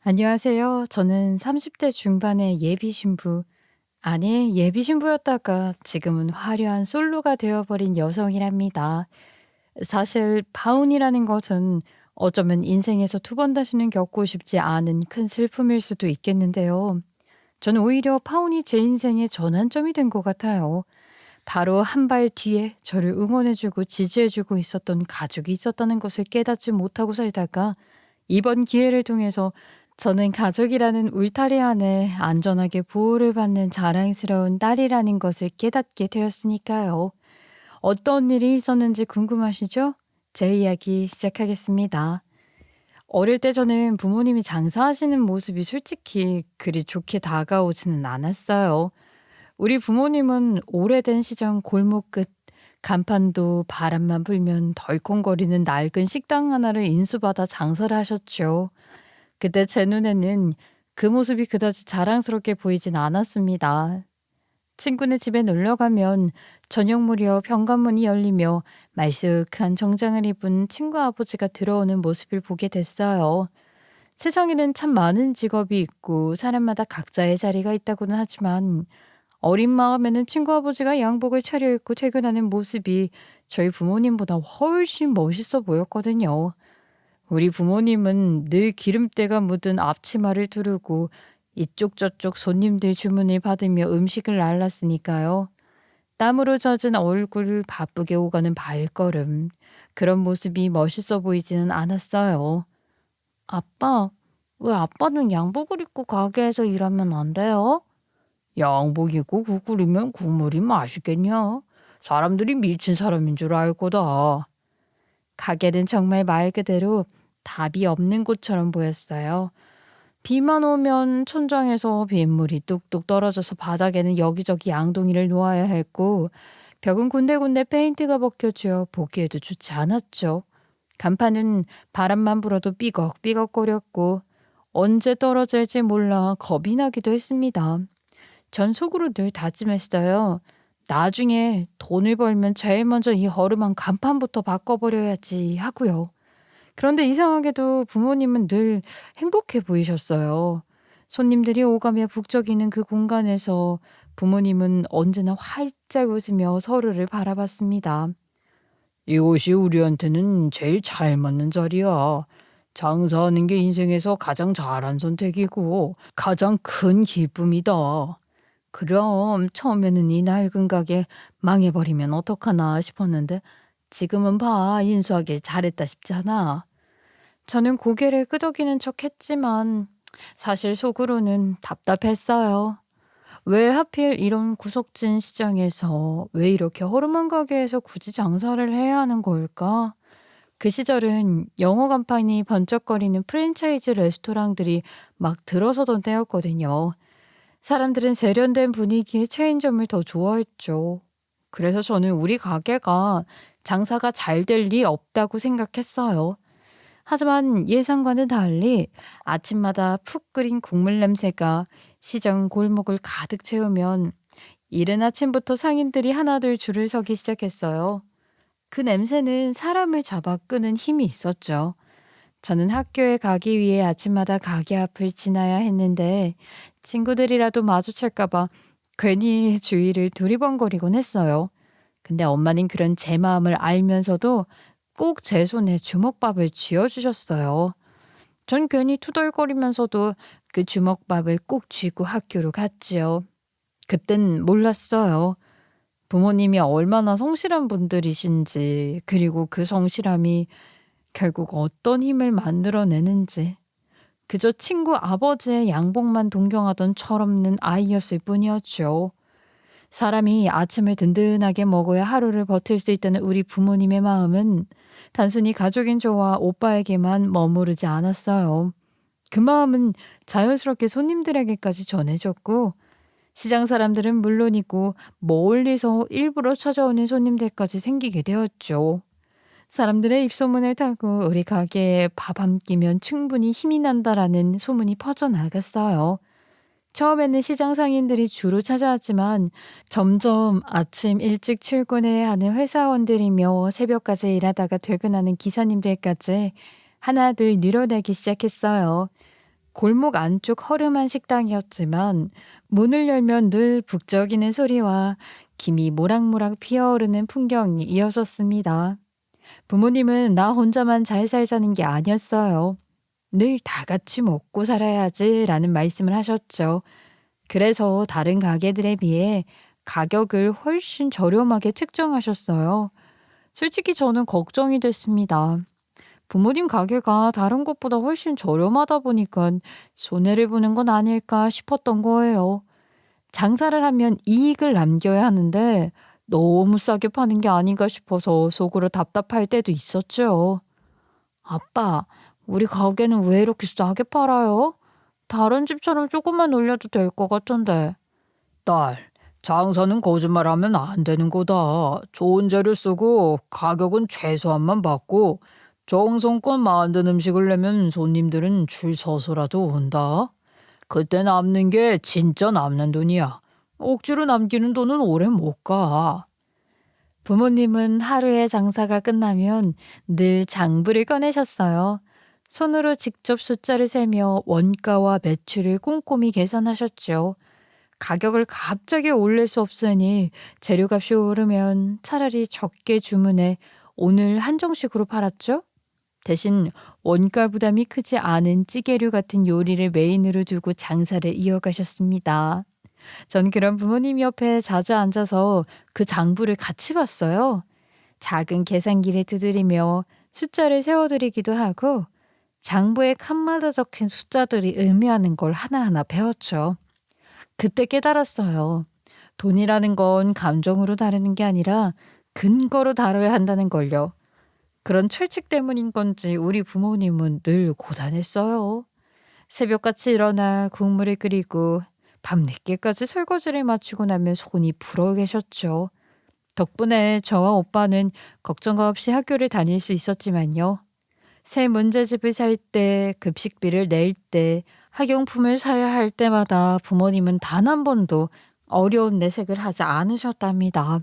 안녕하세요. 저는 30대 중반의 예비 신부, 아니, 예비 신부였다가 지금은 화려한 솔로가 되어버린 여성이랍니다. 사실, 파혼이라는 것은 어쩌면 인생에서 두 번 다시는 겪고 싶지 않은 큰 슬픔일 수도 있겠는데요. 저는 오히려 파혼이 제 인생의 전환점이 된 것 같아요. 바로 한 발 뒤에 저를 응원해주고 지지해주고 있었던 가족이 있었다는 것을 깨닫지 못하고 살다가 이번 기회를 통해서 저는 가족이라는 울타리 안에 안전하게 보호를 받는 자랑스러운 딸이라는 것을 깨닫게 되었으니까요. 어떤 일이 있었는지 궁금하시죠? 제 이야기 시작하겠습니다. 어릴 때 저는 부모님이 장사하시는 모습이 솔직히 그리 좋게 다가오지는 않았어요. 우리 부모님은 오래된 시장 골목 끝 간판도 바람만 불면 덜컹거리는 낡은 식당 하나를 인수받아 장사를 하셨죠. 그때 제 눈에는 그 모습이 그다지 자랑스럽게 보이진 않았습니다. 친구네 집에 놀러 가면 저녁 무렵 현관문이 열리며 말쑥한 정장을 입은 친구 아버지가 들어오는 모습을 보게 됐어요. 세상에는 참 많은 직업이 있고 사람마다 각자의 자리가 있다고는 하지만 어린 마음에는 친구 아버지가 양복을 차려입고 퇴근하는 모습이 저희 부모님보다 훨씬 멋있어 보였거든요. 우리 부모님은 늘 기름때가 묻은 앞치마를 두르고 이쪽 저쪽 손님들 주문을 받으며 음식을 날랐으니까요. 땀으로 젖은 얼굴을 바쁘게 오가는 발걸음. 그런 모습이 멋있어 보이지는 않았어요. 아빠, 왜 아빠는 양복을 입고 가게에서 일하면 안 돼요? 양복 입고 국 끓이면 국물이 맛있겠냐? 사람들이 미친 사람인 줄 알 거다. 가게는 정말 말 그대로 답이 없는 곳처럼 보였어요. 비만 오면 천장에서 빗물이 뚝뚝 떨어져서 바닥에는 여기저기 양동이를 놓아야 했고 벽은 군데군데 페인트가 벗겨져 보기에도 좋지 않았죠. 간판은 바람만 불어도 삐걱삐걱거렸고 언제 떨어질지 몰라 겁이 나기도 했습니다. 전 속으로 늘 다짐했어요. 나중에 돈을 벌면 제일 먼저 이 허름한 간판부터 바꿔버려야지 하고요. 그런데 이상하게도 부모님은 늘 행복해 보이셨어요. 손님들이 오가며 북적이는 그 공간에서 부모님은 언제나 활짝 웃으며 서로를 바라봤습니다. 이곳이 우리한테는 제일 잘 맞는 자리야. 장사하는 게 인생에서 가장 잘한 선택이고 가장 큰 기쁨이다. 그럼 처음에는 이 낡은 가게 망해버리면 어떡하나 싶었는데 지금은 봐 인수하길 잘했다 싶잖아. 저는 고개를 끄덕이는 척 했지만 사실 속으로는 답답했어요. 왜 하필 이런 구석진 시장에서 왜 이렇게 허름한 가게에서 굳이 장사를 해야 하는 걸까? 그 시절은 영어 간판이 번쩍거리는 프랜차이즈 레스토랑들이 막 들어서던 때였거든요. 사람들은 세련된 분위기의 체인점을 더 좋아했죠. 그래서 저는 우리 가게가 장사가 잘 될 리 없다고 생각했어요. 하지만 예상과는 달리 아침마다 푹 끓인 국물 냄새가 시장 골목을 가득 채우면 이른 아침부터 상인들이 하나둘 줄을 서기 시작했어요. 그 냄새는 사람을 잡아 끄는 힘이 있었죠. 저는 학교에 가기 위해 아침마다 가게 앞을 지나야 했는데 친구들이라도 마주칠까봐 괜히 주위를 두리번거리곤 했어요. 근데 엄마는 그런 제 마음을 알면서도 꼭 제 손에 주먹밥을 쥐어주셨어요. 전 괜히 투덜거리면서도 그 주먹밥을 꼭 쥐고 학교로 갔지요. 그땐 몰랐어요. 부모님이 얼마나 성실한 분들이신지, 그리고 그 성실함이 결국 어떤 힘을 만들어내는지. 그저 친구 아버지의 양복만 동경하던 철없는 아이였을 뿐이었죠. 사람이 아침을 든든하게 먹어야 하루를 버틸 수 있다는 우리 부모님의 마음은 단순히 가족인 저와 오빠에게만 머무르지 않았어요. 그 마음은 자연스럽게 손님들에게까지 전해졌고 시장 사람들은 물론이고 멀리서 일부러 찾아오는 손님들까지 생기게 되었죠. 사람들의 입소문을 타고 우리 가게에 밥 한 끼면 충분히 힘이 난다라는 소문이 퍼져나갔어요. 처음에는 시장 상인들이 주로 찾아왔지만 점점 아침 일찍 출근해야 하는 회사원들이며 새벽까지 일하다가 퇴근하는 기사님들까지 하나둘 늘어나기 시작했어요. 골목 안쪽 허름한 식당이었지만 문을 열면 늘 북적이는 소리와 김이 모락모락 피어오르는 풍경이 이어졌습니다. 부모님은 나 혼자만 잘 살자는 게 아니었어요. 늘 다 같이 먹고 살아야지라는 말씀을 하셨죠. 그래서 다른 가게들에 비해 가격을 훨씬 저렴하게 책정하셨어요. 솔직히 저는 걱정이 됐습니다. 부모님 가게가 다른 곳보다 훨씬 저렴하다 보니까 손해를 보는 건 아닐까 싶었던 거예요. 장사를 하면 이익을 남겨야 하는데 너무 싸게 파는 게 아닌가 싶어서 속으로 답답할 때도 있었죠. 아빠, 우리 가게는 왜 이렇게 싸게 팔아요? 다른 집처럼 조금만 올려도 될 것 같은데. 딸, 장사는 거짓말하면 안 되는 거다. 좋은 재료 쓰고 가격은 최소한만 받고 정성껏 만든 음식을 내면 손님들은 줄 서서라도 온다. 그때 남는 게 진짜 남는 돈이야. 억지로 남기는 돈은 오래 못 가. 부모님은 하루의 장사가 끝나면 늘 장부를 꺼내셨어요. 손으로 직접 숫자를 세며 원가와 매출을 꼼꼼히 계산하셨죠. 가격을 갑자기 올릴 수 없으니 재료값이 오르면 차라리 적게 주문해 오늘 한정식으로 팔았죠. 대신 원가 부담이 크지 않은 찌개류 같은 요리를 메인으로 두고 장사를 이어가셨습니다. 전 그런 부모님 옆에 자주 앉아서 그 장부를 같이 봤어요. 작은 계산기를 두드리며 숫자를 세워드리기도 하고 장부에 칸마다 적힌 숫자들이 의미하는 걸 하나하나 배웠죠. 그때 깨달았어요. 돈이라는 건 감정으로 다루는 게 아니라 근거로 다뤄야 한다는 걸요. 그런 철칙 때문인 건지 우리 부모님은 늘 고단했어요. 새벽같이 일어나 국물을 끓이고 밤늦게까지 설거지를 마치고 나면 손이 불어 계셨죠. 덕분에 저와 오빠는 걱정가 없이 학교를 다닐 수 있었지만요. 새 문제집을 살 때, 급식비를 낼 때, 학용품을 사야 할 때마다 부모님은 단 한 번도 어려운 내색을 하지 않으셨답니다.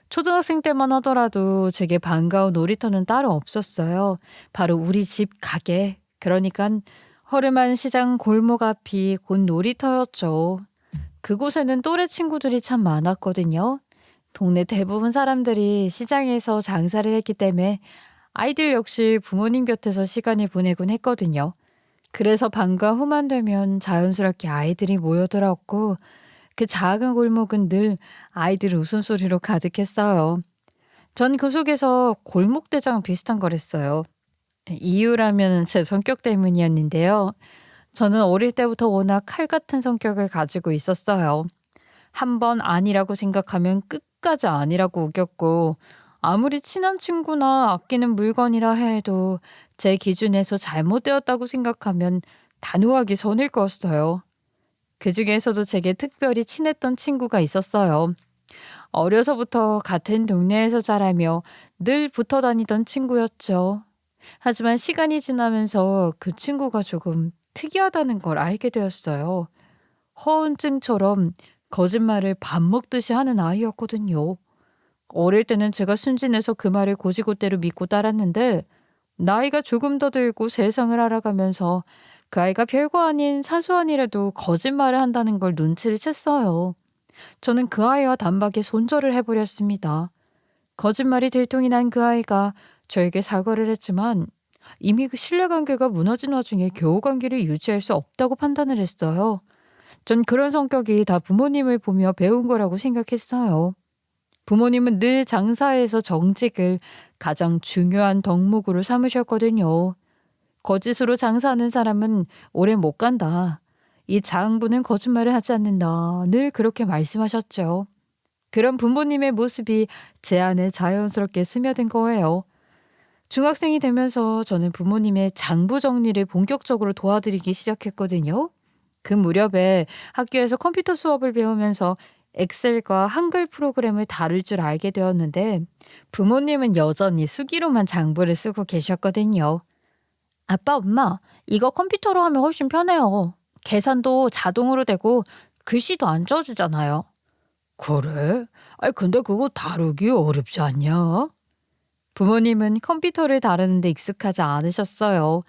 초등학생 때만 하더라도 제게 반가운 놀이터는 따로 없었어요. 바로 우리 집 가게, 그러니까 허름한 시장 골목 앞이 곧 놀이터였죠. 그곳에는 또래 친구들이 참 많았거든요. 동네 대부분 사람들이 시장에서 장사를 했기 때문에 아이들 역시 부모님 곁에서 시간을 보내곤 했거든요. 그래서 방과 후만 되면 자연스럽게 아이들이 모여들었고 그 작은 골목은 늘 아이들 웃음소리로 가득했어요. 전 그 속에서 골목대장 비슷한 걸 했어요. 이유라면 제 성격 때문이었는데요. 저는 어릴 때부터 워낙 칼 같은 성격을 가지고 있었어요. 한 번 아니라고 생각하면 끝까지 아니라고 우겼고 아무리 친한 친구나 아끼는 물건이라 해도 제 기준에서 잘못되었다고 생각하면 단호하게 선을 그었어요. 그중에서도 제게 특별히 친했던 친구가 있었어요. 어려서부터 같은 동네에서 자라며 늘 붙어 다니던 친구였죠. 하지만 시간이 지나면서 그 친구가 조금 특이하다는 걸 알게 되었어요. 허언증처럼 거짓말을 밥 먹듯이 하는 아이였거든요. 어릴 때는 제가 순진해서 그 말을 곧이곧대로 믿고 따랐는데 나이가 조금 더 들고 세상을 알아가면서 그 아이가 별거 아닌 사소한 일에도 거짓말을 한다는 걸 눈치를 챘어요. 저는 그 아이와 단박에 손절을 해버렸습니다. 거짓말이 들통이 난 그 아이가 저에게 사과를 했지만 이미 그 신뢰관계가 무너진 와중에 겨우 관계를 유지할 수 없다고 판단을 했어요. 전 그런 성격이 다 부모님을 보며 배운 거라고 생각했어요. 부모님은 늘 장사에서 정직을 가장 중요한 덕목으로 삼으셨거든요. 거짓으로 장사하는 사람은 오래 못 간다. 이 장부는 거짓말을 하지 않는다. 늘 그렇게 말씀하셨죠. 그런 부모님의 모습이 제 안에 자연스럽게 스며든 거예요. 중학생이 되면서 저는 부모님의 장부 정리를 본격적으로 도와드리기 시작했거든요. 그 무렵에 학교에서 컴퓨터 수업을 배우면서 엑셀과 한글 프로그램을 다룰 줄 알게 되었는데 부모님은 여전히 수기로만 장부를 쓰고 계셨거든요. 아빠, 엄마, 이거 컴퓨터로 하면 훨씬 편해요. 계산도 자동으로 되고 글씨도 안 쪄지잖아요. 그래? 아니 근데 그거 다루기 어렵지 않냐? 부모님은 컴퓨터를 다루는데 익숙하지 않으셨어요.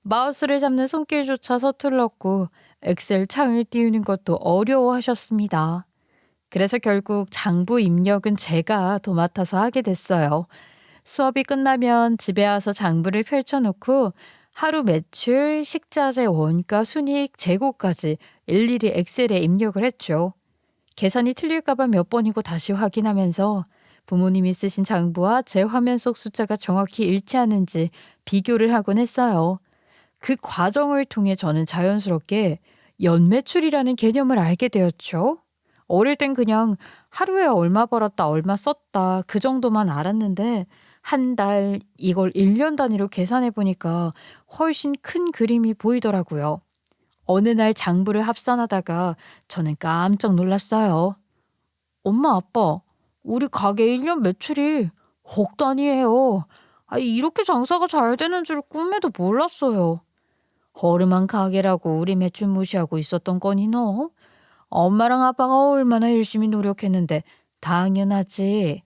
마우스를 잡는 손길조차 서툴렀고 엑셀 창을 띄우는 것도 어려워하셨습니다. 그래서 결국 장부 입력은 제가 도맡아서 하게 됐어요. 수업이 끝나면 집에 와서 장부를 펼쳐놓고 하루 매출, 식자재 원가, 순이익, 재고까지 일일이 엑셀에 입력을 했죠. 계산이 틀릴까봐 몇 번이고 다시 확인하면서 부모님이 쓰신 장부와 제 화면 속 숫자가 정확히 일치하는지 비교를 하곤 했어요. 그 과정을 통해 저는 자연스럽게 연매출이라는 개념을 알게 되었죠. 어릴 땐 그냥 하루에 얼마 벌었다, 얼마 썼다 그 정도만 알았는데 한 달, 이걸 1년 단위로 계산해 보니까 훨씬 큰 그림이 보이더라고요. 어느 날 장부를 합산하다가 저는 깜짝 놀랐어요. 엄마, 아빠, 우리 가게 1년 매출이 억 단위예요. 이렇게 장사가 잘 되는 줄 꿈에도 몰랐어요. 허름한 가게라고 우리 매출 무시하고 있었던 거니 너? 엄마랑 아빠가 얼마나 열심히 노력했는데 당연하지.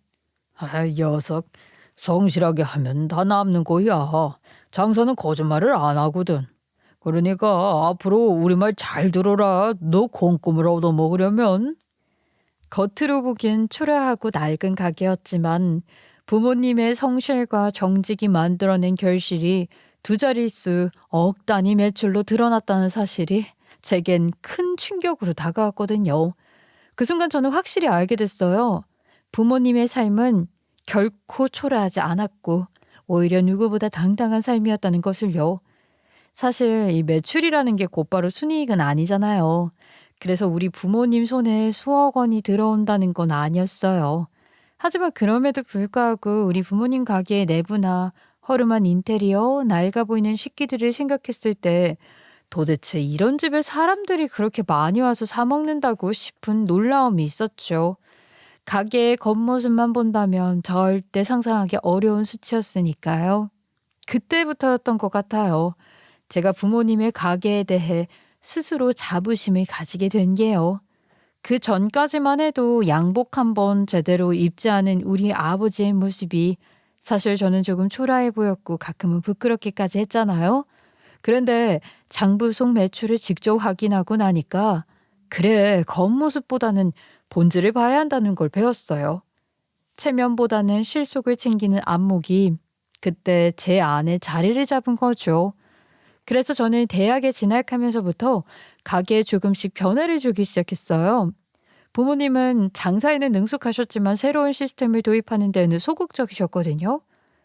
녀석, 성실하게 하면 다 남는 거야. 장사는 거짓말을 안 하거든. 그러니까 앞으로 우리 말 잘 들어라. 너 콩고물 얻어먹으려면. 겉으로 보기엔 초라하고 낡은 가게였지만 부모님의 성실과 정직이 만들어낸 결실이 두 자릿수 억 단위 매출로 드러났다는 사실이 제겐 큰 충격으로 다가왔거든요. 그 순간 저는 확실히 알게 됐어요. 부모님의 삶은 결코 초라하지 않았고 오히려 누구보다 당당한 삶이었다는 것을요. 사실 이 매출이라는 게 곧바로 순이익은 아니잖아요. 그래서 우리 부모님 손에 수억 원이 들어온다는 건 아니었어요. 하지만 그럼에도 불구하고 우리 부모님 가게의 내부나 허름한 인테리어, 낡아 보이는 식기들을 생각했을 때 도대체 이런 집에 사람들이 그렇게 많이 와서 사 먹는다고 싶은 놀라움이 있었죠. 가게의 겉모습만 본다면 절대 상상하기 어려운 수치였으니까요. 그때부터였던 것 같아요. 제가 부모님의 가게에 대해 스스로 자부심을 가지게 된 게요. 그 전까지만 해도 양복 한번 제대로 입지 않은 우리 아버지의 모습이 사실 저는 조금 초라해 보였고 가끔은 부끄럽기까지 했잖아요. 그런데 장부 속 매출을 직접 확인하고 나니까 그래, 겉모습보다는 본질을 봐야 한다는 걸 배웠어요. 체면보다는 실속을 챙기는 안목이 그때 제 안에 자리를 잡은 거죠. 그래서 저는 대학에 진학하면서부터 가게에 조금씩 변화를 주기 시작했어요. 부모님은 장사에는 능숙하셨지만 새로운 시스템을 도입하는 데는 소극적이셨거든요.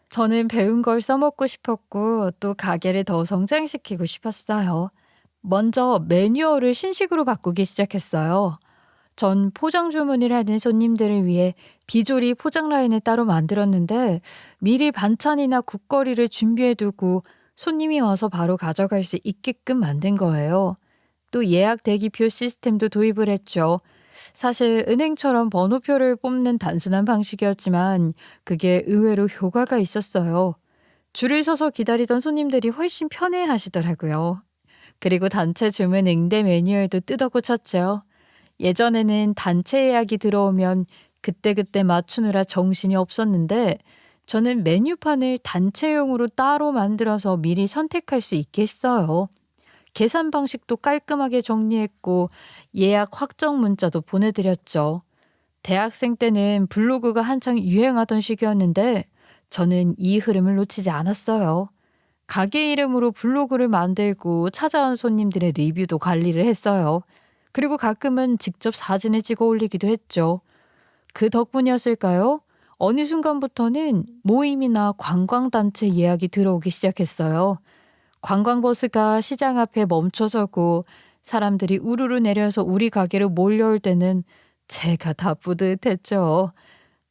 저는 배운 걸 써먹고 싶었고 또 가게를 더 성장시키고 싶었어요. 먼저 매뉴얼을 신식으로 바꾸기 시작했어요. 전 포장 주문을 하는 손님들을 위해 비조리 포장 라인을 따로 만들었는데 미리 반찬이나 국거리를 준비해두고 손님이 와서 바로 가져갈 수 있게끔 만든 거예요. 또 예약 대기표 시스템도 도입을 했죠. 사실 은행처럼 번호표를 뽑는 단순한 방식이었지만 그게 의외로 효과가 있었어요. 줄을 서서 기다리던 손님들이 훨씬 편해하시더라고요. 그리고 단체 주문 응대 매뉴얼도 뜯어 고쳤죠. 예전에는 단체 예약이 들어오면 그때그때 맞추느라 정신이 없었는데 저는 메뉴판을 단체용으로 따로 만들어서 미리 선택할 수 있게 했어요. 계산 방식도 깔끔하게 정리했고 예약 확정 문자도 보내드렸죠. 대학생 때는 블로그가 한창 유행하던 시기였는데 저는 이 흐름을 놓치지 않았어요. 가게 이름으로 블로그를 만들고 찾아온 손님들의 리뷰도 관리를 했어요. 그리고 가끔은 직접 사진을 찍어 올리기도 했죠. 그 덕분이었을까요? 어느 순간부터는 모임이나 관광단체 예약이 들어오기 시작했어요. 관광버스가 시장 앞에 멈춰서고 사람들이 우르르 내려서 우리 가게로 몰려올 때는 제가 다 뿌듯했죠.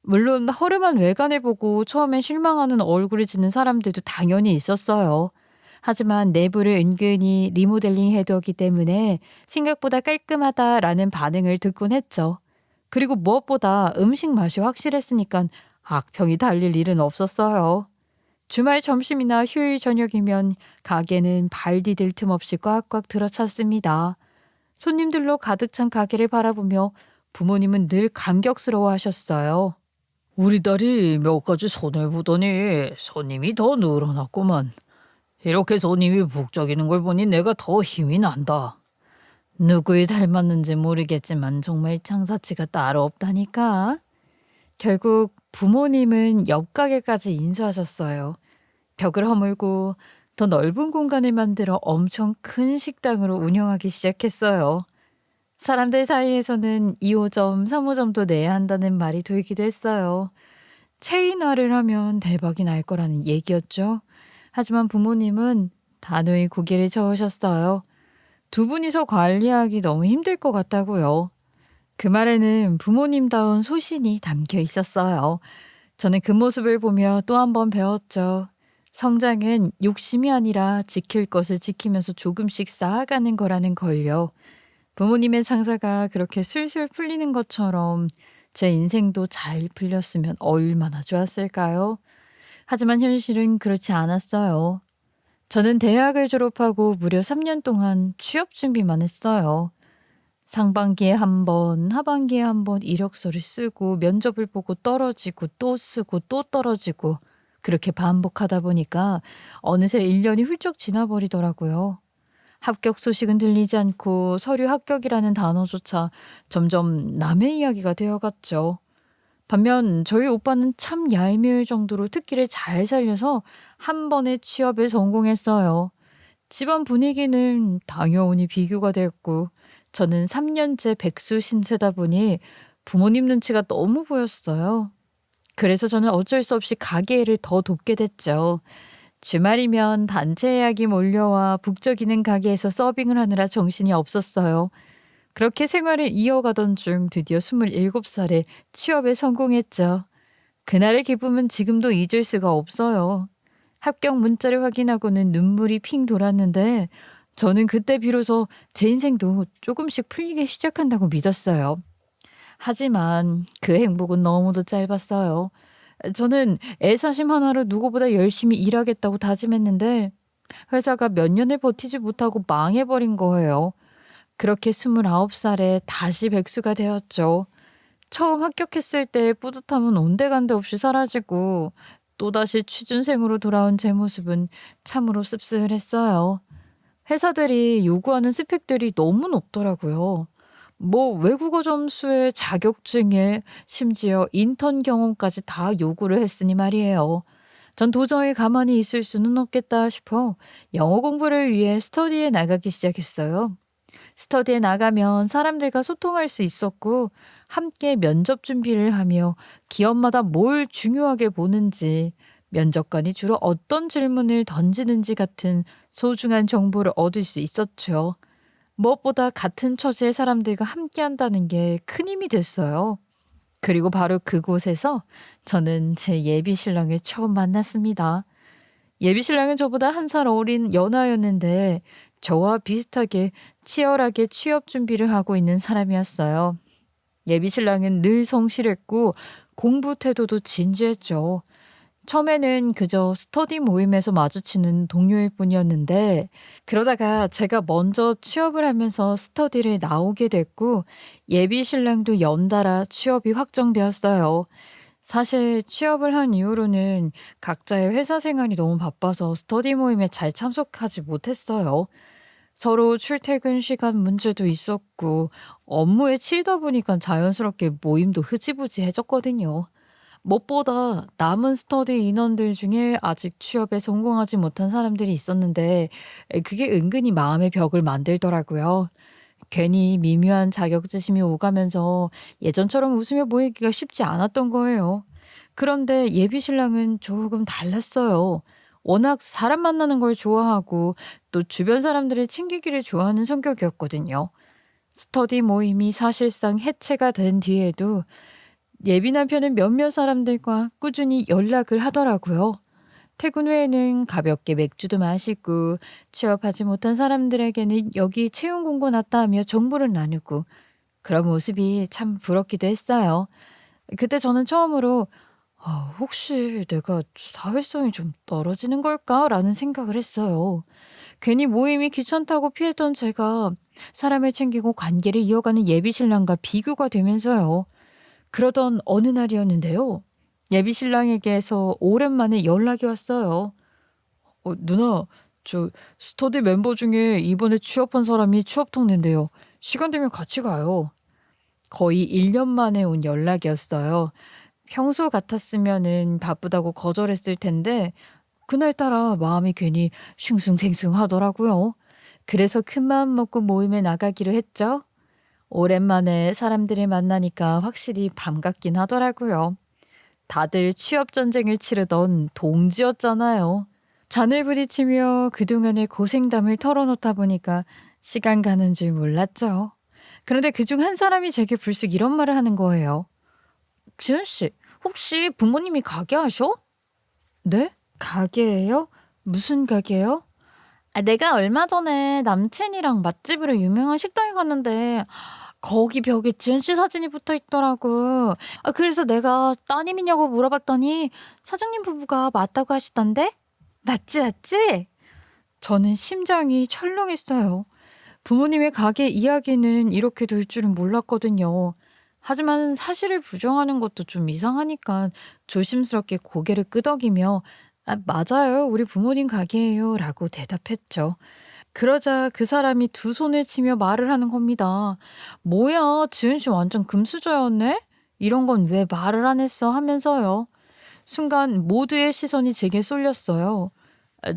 물론 허름한 외관을 보고 처음엔 실망하는 얼굴을 짓는 사람들도 당연히 있었어요. 하지만 내부를 은근히 리모델링 해두었기 때문에 생각보다 깔끔하다라는 반응을 듣곤 했죠. 그리고 무엇보다 음식 맛이 확실했으니까 악평이 달릴 일은 없었어요. 주말 점심이나 휴일 저녁이면 가게는 발 디딜 틈 없이 꽉꽉 들어찼습니다. 손님들로 가득 찬 가게를 바라보며 부모님은 늘 감격스러워 하셨어요. 우리 딸이 몇 가지 손해보더니 손님이 더 늘어났구만. 이렇게 손님이 북적이는 걸 보니 내가 더 힘이 난다. 누구를 닮았는지 모르겠지만 정말 장사치가 따로 없다니까. 결국 부모님은 옆 가게까지 인수하셨어요. 벽을 허물고 더 넓은 공간을 만들어 엄청 큰 식당으로 운영하기 시작했어요. 사람들 사이에서는 2호점, 3호점도 내야 한다는 말이 돌기도 했어요. 체인화를 하면 대박이 날 거라는 얘기였죠. 하지만 부모님은 단호히 고개를 저으셨어요. 두 분이서 관리하기 너무 힘들 것 같다고요. 그 말에는 부모님다운 소신이 담겨 있었어요. 저는 그 모습을 보며 또 한 번 배웠죠. 성장은 욕심이 아니라 지킬 것을 지키면서 조금씩 쌓아가는 거라는 걸요. 부모님의 장사가 그렇게 술술 풀리는 것처럼 제 인생도 잘 풀렸으면 얼마나 좋았을까요? 하지만 현실은 그렇지 않았어요. 저는 대학을 졸업하고 무려 3년 동안 취업 준비만 했어요. 상반기에 한 번, 하반기에 한 번 이력서를 쓰고 면접을 보고 떨어지고 또 쓰고 또 떨어지고 그렇게 반복하다 보니까 어느새 1년이 훌쩍 지나버리더라고요. 합격 소식은 들리지 않고 서류 합격이라는 단어조차 점점 남의 이야기가 되어갔죠. 반면 저희 오빠는 참 얄미울 정도로 특기를 잘 살려서 한 번에 취업에 성공했어요. 집안 분위기는 당연히 비교가 됐고 저는 3년째 백수 신세다 보니 부모님 눈치가 너무 보였어요. 그래서 저는 어쩔 수 없이 가게 일을 더 돕게 됐죠. 주말이면 단체 예약이 몰려와 북적이는 가게에서 서빙을 하느라 정신이 없었어요. 그렇게 생활을 이어가던 중 드디어 27살에 취업에 성공했죠. 그날의 기쁨은 지금도 잊을 수가 없어요. 합격 문자를 확인하고는 눈물이 핑 돌았는데 저는 그때 비로소 제 인생도 조금씩 풀리기 시작한다고 믿었어요. 하지만 그 행복은 너무도 짧았어요. 저는 애사심 하나로 누구보다 열심히 일하겠다고 다짐했는데 회사가 몇 년을 버티지 못하고 망해버린 거예요. 그렇게 29살에 다시 백수가 되었죠. 처음 합격했을 때의 뿌듯함은 온데간데 없이 사라지고 또다시 취준생으로 돌아온 제 모습은 참으로 씁쓸했어요. 회사들이 요구하는 스펙들이 너무 높더라고요. 뭐 외국어 점수에 자격증에 심지어 인턴 경험까지 다 요구를 했으니 말이에요. 전 도저히 가만히 있을 수는 없겠다 싶어 영어 공부를 위해 스터디에 나가기 시작했어요. 스터디에 나가면 사람들과 소통할 수 있었고 함께 면접 준비를 하며 기업마다 뭘 중요하게 보는지 면접관이 주로 어떤 질문을 던지는지 같은 소중한 정보를 얻을 수 있었죠. 무엇보다 같은 처지의 사람들과 함께 한다는 게 큰 힘이 됐어요. 그리고 바로 그곳에서 저는 제 예비 신랑을 처음 만났습니다. 예비 신랑은 저보다 1살 어린 연하였는데 저와 비슷하게 치열하게 취업 준비를 하고 있는 사람이었어요. 예비 신랑은 늘 성실했고 공부 태도도 진지했죠. 처음에는 그저 스터디 모임에서 마주치는 동료일 뿐이었는데 그러다가 제가 먼저 취업을 하면서 스터디를 나오게 됐고 예비 신랑도 연달아 취업이 확정되었어요. 사실 취업을 한 이후로는 각자의 회사 생활이 너무 바빠서 스터디 모임에 잘 참석하지 못했어요. 서로 출퇴근 시간 문제도 있었고 업무에 치이다 보니까 자연스럽게 모임도 흐지부지해졌거든요. 무엇보다 남은 스터디 인원들 중에 아직 취업에 성공하지 못한 사람들이 있었는데 그게 은근히 마음의 벽을 만들더라고요. 괜히 미묘한 자격지심이 오가면서 예전처럼 웃으며 모이기가 쉽지 않았던 거예요. 그런데 예비 신랑은 조금 달랐어요. 워낙 사람 만나는 걸 좋아하고 또 주변 사람들을 챙기기를 좋아하는 성격이었거든요. 스터디 모임이 사실상 해체가 된 뒤에도 예비 남편은 몇몇 사람들과 꾸준히 연락을 하더라고요. 퇴근 후에는 가볍게 맥주도 마시고 취업하지 못한 사람들에게는 여기 채용 공고 났다 하며 정보를 나누고 그런 모습이 참 부럽기도 했어요. 그때 저는 처음으로 혹시 내가 사회성이 좀 떨어지는 걸까라는 생각을 했어요. 괜히 모임이 귀찮다고 피했던 제가 사람을 챙기고 관계를 이어가는 예비 신랑과 비교가 되면서요. 그러던 어느 날이었는데요. 예비 신랑에게서 오랜만에 연락이 왔어요. 누나, 저 스터디 멤버 중에 이번에 취업한 사람이 취업 통내인데요. 시간 되면 같이 가요. 거의 1년 만에 온 연락이었어요. 평소 같았으면은 바쁘다고 거절했을 텐데 그날따라 마음이 괜히 싱숭생숭하더라고요. 그래서 큰마음 먹고 모임에 나가기로 했죠. 오랜만에 사람들을 만나니까 확실히 반갑긴 하더라고요. 다들 취업 전쟁을 치르던 동지였잖아요. 잔을 부딪히며 그동안의 고생담을 털어놓다 보니까 시간 가는 줄 몰랐죠. 그런데 그중 한 사람이 제게 불쑥 이런 말을 하는 거예요. 지은 씨, 혹시 부모님이 가게 하셔? 네? 가게예요? 무슨 가게요? 내가 얼마 전에 남친이랑 맛집으로 유명한 식당에 갔는데 거기 벽에 지은 씨 사진이 붙어 있더라고. 그래서 내가 따님이냐고 물어봤더니 사장님 부부가 맞다고 하시던데? 맞지, 맞지? 저는 심장이 철렁했어요. 부모님의 가게 이야기는 이렇게 될 줄은 몰랐거든요. 하지만 사실을 부정하는 것도 좀 이상하니까 조심스럽게 고개를 끄덕이며 맞아요. 우리 부모님 가게예요. 라고 대답했죠. 그러자 그 사람이 두 손을 치며 말을 하는 겁니다. 뭐야, 지은 씨 완전 금수저였네? 이런 건 왜 말을 안 했어? 하면서요. 순간 모두의 시선이 제게 쏠렸어요.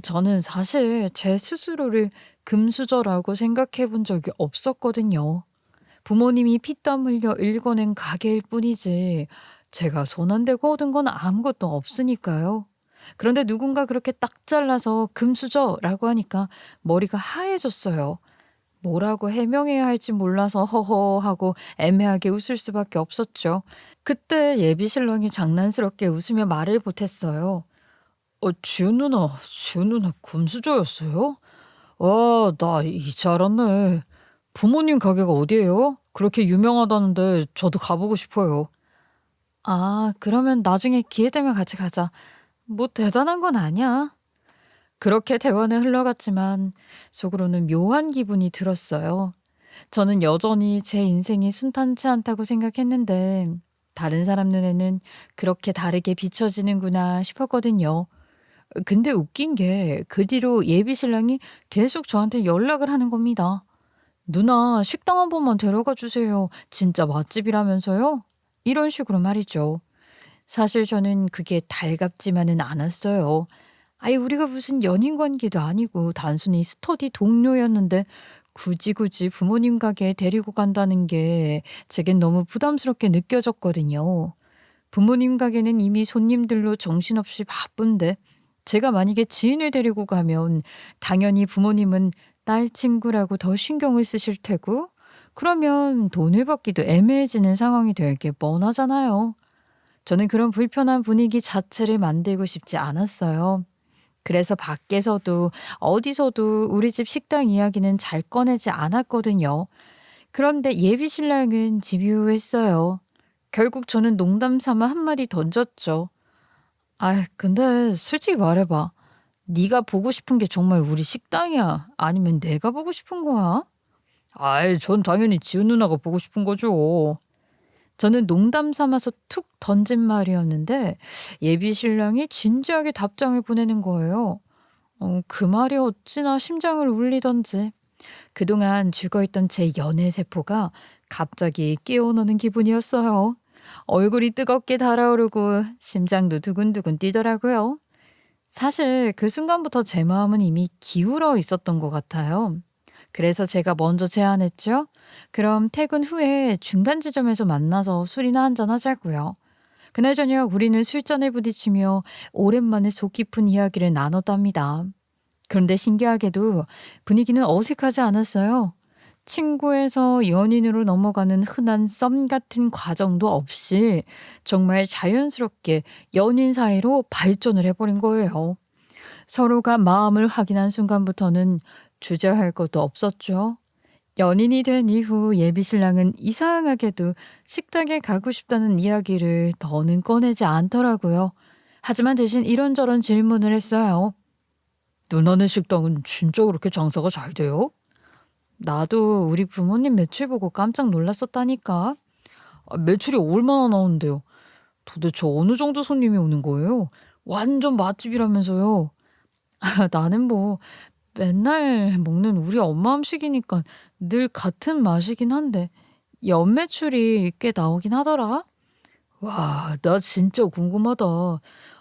저는 사실 제 스스로를 금수저라고 생각해 본 적이 없었거든요. 부모님이 피땀 흘려 일궈낸 가게일 뿐이지 제가 손 안 대고 얻은 건 아무것도 없으니까요. 그런데 누군가 그렇게 딱 잘라서 금수저라고 하니까 머리가 하얘졌어요. 뭐라고 해명해야 할지 몰라서 허허 하고 애매하게 웃을 수밖에 없었죠. 그때 예비 신랑이 장난스럽게 웃으며 말을 보탰어요. 지은 누나 금수저였어요? 와, 나 이제 알았네. 부모님 가게가 어디예요? 그렇게 유명하다는데 저도 가보고 싶어요. 아, 그러면 나중에 기회 되면 같이 가자. 뭐 대단한 건 아니야. 그렇게 대화는 흘러갔지만 속으로는 묘한 기분이 들었어요. 저는 여전히 제 인생이 순탄치 않다고 생각했는데 다른 사람 눈에는 그렇게 다르게 비춰지는구나 싶었거든요. 근데 웃긴 게 그 뒤로 예비 신랑이 계속 저한테 연락을 하는 겁니다. 누나, 식당 한 번만 데려가 주세요. 진짜 맛집이라면서요? 이런 식으로 말이죠. 사실 저는 그게 달갑지만은 않았어요. 아이, 우리가 무슨 연인 관계도 아니고 단순히 스터디 동료였는데 굳이 부모님 가게에 데리고 간다는 게 제겐 너무 부담스럽게 느껴졌거든요. 부모님 가게는 이미 손님들로 정신없이 바쁜데 제가 만약에 지인을 데리고 가면 당연히 부모님은 딸 친구라고 더 신경을 쓰실 테고 그러면 돈을 받기도 애매해지는 상황이 될 게 뻔하잖아요. 저는 그런 불편한 분위기 자체를 만들고 싶지 않았어요. 그래서 밖에서도 어디서도 우리 집 식당 이야기는 잘 꺼내지 않았거든요. 그런데 예비 신랑은 집요했어요. 결국 저는 농담 삼아 한마디 던졌죠. 아, 근데 솔직히 말해봐. 네가 보고 싶은 게 정말 우리 식당이야? 아니면 내가 보고 싶은 거야? 아이, 전 당연히 지은 누나가 보고 싶은 거죠. 저는 농담 삼아서 툭 던진 말이었는데 예비 신랑이 진지하게 답장을 보내는 거예요. 그 말이 어찌나 심장을 울리던지. 그동안 죽어있던 제 연애 세포가 갑자기 깨어나는 기분이었어요. 얼굴이 뜨겁게 달아오르고 심장도 두근두근 뛰더라고요. 사실 그 순간부터 제 마음은 이미 기울어 있었던 것 같아요. 그래서 제가 먼저 제안했죠. 그럼 퇴근 후에 중간 지점에서 만나서 술이나 한잔 하자고요. 그날 저녁 우리는 술잔을 부딪히며 오랜만에 속 깊은 이야기를 나눴답니다. 그런데 신기하게도 분위기는 어색하지 않았어요. 친구에서 연인으로 넘어가는 흔한 썸 같은 과정도 없이 정말 자연스럽게 연인 사이로 발전을 해버린 거예요. 서로가 마음을 확인한 순간부터는 주저할 것도 없었죠. 연인이 된 이후 예비 신랑은 이상하게도 식당에 가고 싶다는 이야기를 더는 꺼내지 않더라고요. 하지만 대신 이런저런 질문을 했어요. 누나네 식당은 진짜 그렇게 장사가 잘 돼요? 나도 우리 부모님 매출 보고 깜짝 놀랐었다니까. 매출이 얼마나 나오는데요? 도대체 어느 정도 손님이 오는 거예요? 완전 맛집이라면서요. 나는 뭐 맨날 먹는 우리 엄마 음식이니까 늘 같은 맛이긴 한데 연매출이 꽤 나오긴 하더라. 와, 나 진짜 궁금하다.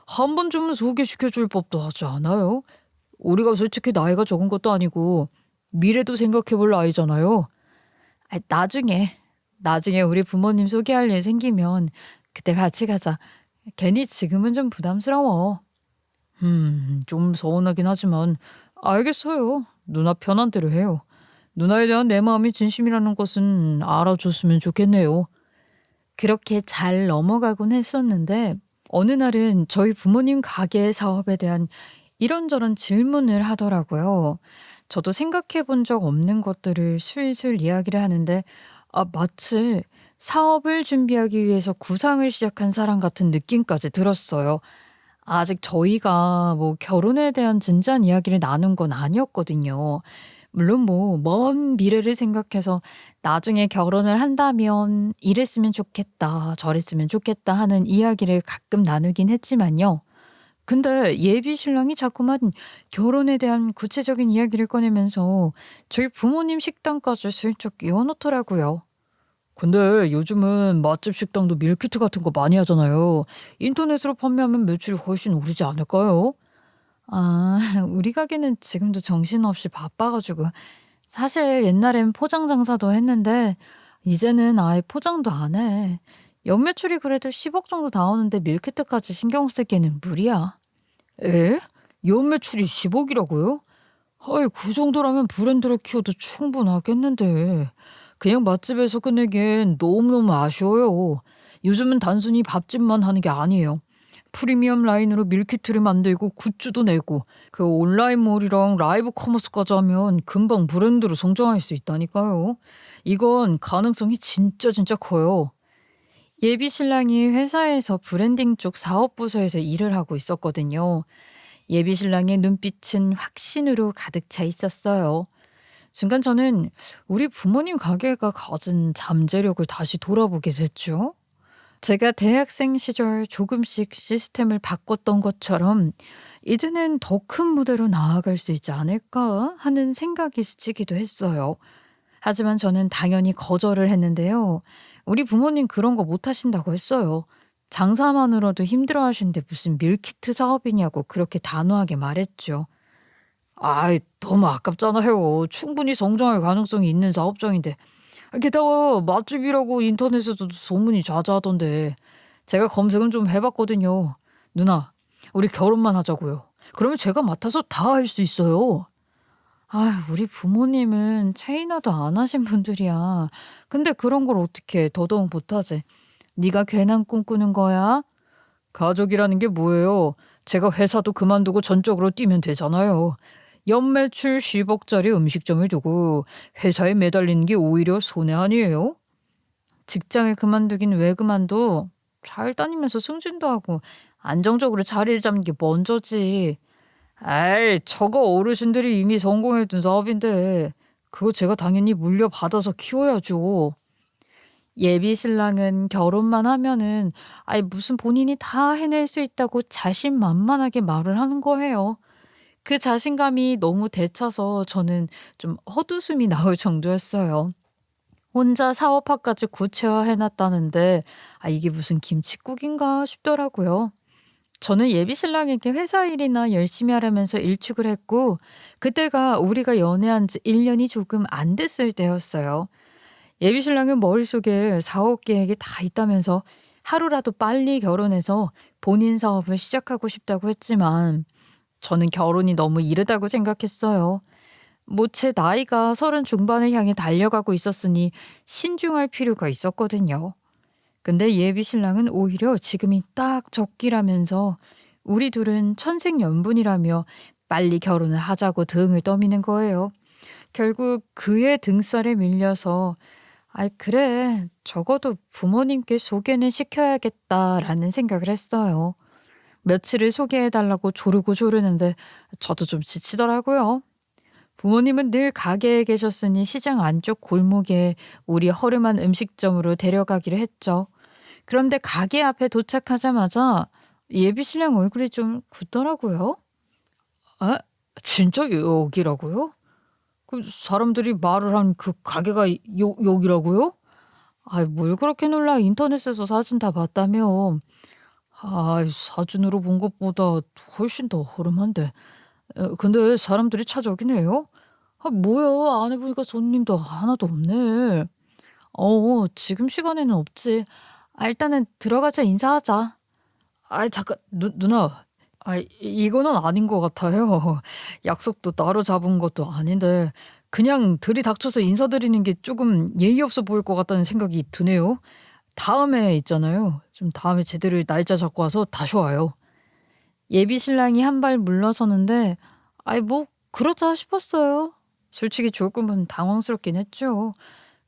한 번쯤은 소개시켜 줄 법도 하지 않아요? 우리가 솔직히 나이가 적은 것도 아니고 미래도 생각해 볼 나이잖아요. 나중에 우리 부모님 소개할 일 생기면 그때 같이 가자. 괜히 지금은 좀 부담스러워. 좀 서운하긴 하지만 알겠어요. 누나 편한 대로 해요. 누나에 대한 내 마음이 진심이라는 것은 알아줬으면 좋겠네요. 그렇게 잘 넘어가곤 했었는데 어느 날은 저희 부모님 가게 사업에 대한 이런저런 질문을 하더라고요. 저도 생각해 본 적 없는 것들을 술술 이야기를 하는데 마치 사업을 준비하기 위해서 구상을 시작한 사람 같은 느낌까지 들었어요. 아직 저희가 뭐 결혼에 대한 진지한 이야기를 나눈 건 아니었거든요. 물론 뭐 먼 미래를 생각해서 나중에 결혼을 한다면 이랬으면 좋겠다, 저랬으면 좋겠다 하는 이야기를 가끔 나누긴 했지만요. 근데 예비 신랑이 자꾸만 결혼에 대한 구체적인 이야기를 꺼내면서 저희 부모님 식당까지 슬쩍 끼워놓더라고요. 근데 요즘은 맛집 식당도 밀키트 같은 거 많이 하잖아요. 인터넷으로 판매하면 매출이 훨씬 오르지 않을까요? 아, 우리 가게는 지금도 정신없이 바빠가지고 사실 옛날엔 포장 장사도 했는데 이제는 아예 포장도 안 해. 연매출이 그래도 10억 정도 나오는데 밀키트까지 신경 쓰기에는 무리야. 에? 연매출이 10억이라고요? 아이, 그 정도라면 브랜드를 키워도 충분하겠는데. 그냥 맛집에서 끝내기엔 너무너무 아쉬워요. 요즘은 단순히 밥집만 하는 게 아니에요. 프리미엄 라인으로 밀키트를 만들고 굿즈도 내고 그 온라인몰이랑 라이브 커머스까지 하면 금방 브랜드로 성장할 수 있다니까요. 이건 가능성이 진짜 커요. 예비 신랑이 회사에서 브랜딩 쪽 사업부서에서 일을 하고 있었거든요. 예비 신랑의 눈빛은 확신으로 가득 차 있었어요. 순간 저는 우리 부모님 가게가 가진 잠재력을 다시 돌아보게 됐죠. 제가 대학생 시절 조금씩 시스템을 바꿨던 것처럼 이제는 더 큰 무대로 나아갈 수 있지 않을까 하는 생각이 스치기도 했어요. 하지만 저는 당연히 거절을 했는데요. 우리 부모님 그런 거 못 하신다고 했어요. 장사만으로도 힘들어 하시는데 무슨 밀키트 사업이냐고 그렇게 단호하게 말했죠. 아이, 너무 아깝잖아요. 충분히 성장할 가능성이 있는 사업장인데. 게다가 맛집이라고 인터넷에서도 소문이 자자하던데 제가 검색은 좀 해봤거든요. 누나, 우리 결혼만 하자고요. 그러면 제가 맡아서 다 할 수 있어요. 아, 우리 부모님은 체인화도 안 하신 분들이야. 근데 그런 걸 어떻게 더더욱 못하지? 네가 괜한 꿈꾸는 거야? 가족이라는 게 뭐예요? 제가 회사도 그만두고 전적으로 뛰면 되잖아요. 연매출 10억짜리 음식점을 두고 회사에 매달리는 게 오히려 손해 아니에요? 직장을 그만두긴 왜 그만둬? 잘 다니면서 승진도 하고 안정적으로 자리를 잡는 게 먼저지. 에이, 저거 어르신들이 이미 성공해둔 사업인데 그거 제가 당연히 물려받아서 키워야죠. 예비 신랑은 결혼만 하면은 무슨 본인이 다 해낼 수 있다고 자신만만하게 말을 하는 거예요. 그 자신감이 너무 대차서 저는 좀 헛웃음이 나올 정도였어요. 혼자 사업화까지 구체화해 놨다는데 이게 무슨 김칫국인가 싶더라고요. 저는 예비 신랑에게 회사 일이나 열심히 하라면서 일축을 했고 그때가 우리가 연애한 지 1년이 조금 안 됐을 때였어요. 예비 신랑은 머릿속에 사업 계획이 다 있다면서 하루라도 빨리 결혼해서 본인 사업을 시작하고 싶다고 했지만 저는 결혼이 너무 이르다고 생각했어요. 뭐 제 나이가 30 중반을 향해 달려가고 있었으니 신중할 필요가 있었거든요. 근데 예비 신랑은 오히려 지금이 딱 적기라면서 우리 둘은 천생연분이라며 빨리 결혼을 하자고 등을 떠미는 거예요. 결국 그의 등살에 밀려서 그래, 적어도 부모님께 소개는 시켜야겠다라는 생각을 했어요. 며칠을 소개해달라고 조르고 조르는데 저도 좀 지치더라고요. 부모님은 늘 가게에 계셨으니 시장 안쪽 골목에 우리 허름한 음식점으로 데려가기로 했죠. 그런데 가게 앞에 도착하자마자 예비 신랑 얼굴이 좀 굳더라고요. 아, 진짜 여기라고요? 그 사람들이 말을 한 그 가게가 여기라고요? 아, 뭘 그렇게 놀라. 인터넷에서 사진 다 봤다며. 아, 사진으로 본 것보다 훨씬 더 허름한데. 근데 사람들이 찾아오긴 해요? 아, 뭐야. 안에 보니까 손님도 하나도 없네. 지금 시간에는 없지. 일단은 들어가자. 인사하자. 아, 잠깐, 누나. 이거는 아닌 것 같아요. 약속도 따로 잡은 것도 아닌데 그냥 들이닥쳐서 인사드리는 게 조금 예의 없어 보일 것 같다는 생각이 드네요. 다음에 있잖아요. 좀 다음에 제대로 날짜 잡고 와서 다시 와요. 예비 신랑이 한 발 물러서는데 뭐 그러자 싶었어요. 솔직히 조금은 당황스럽긴 했죠.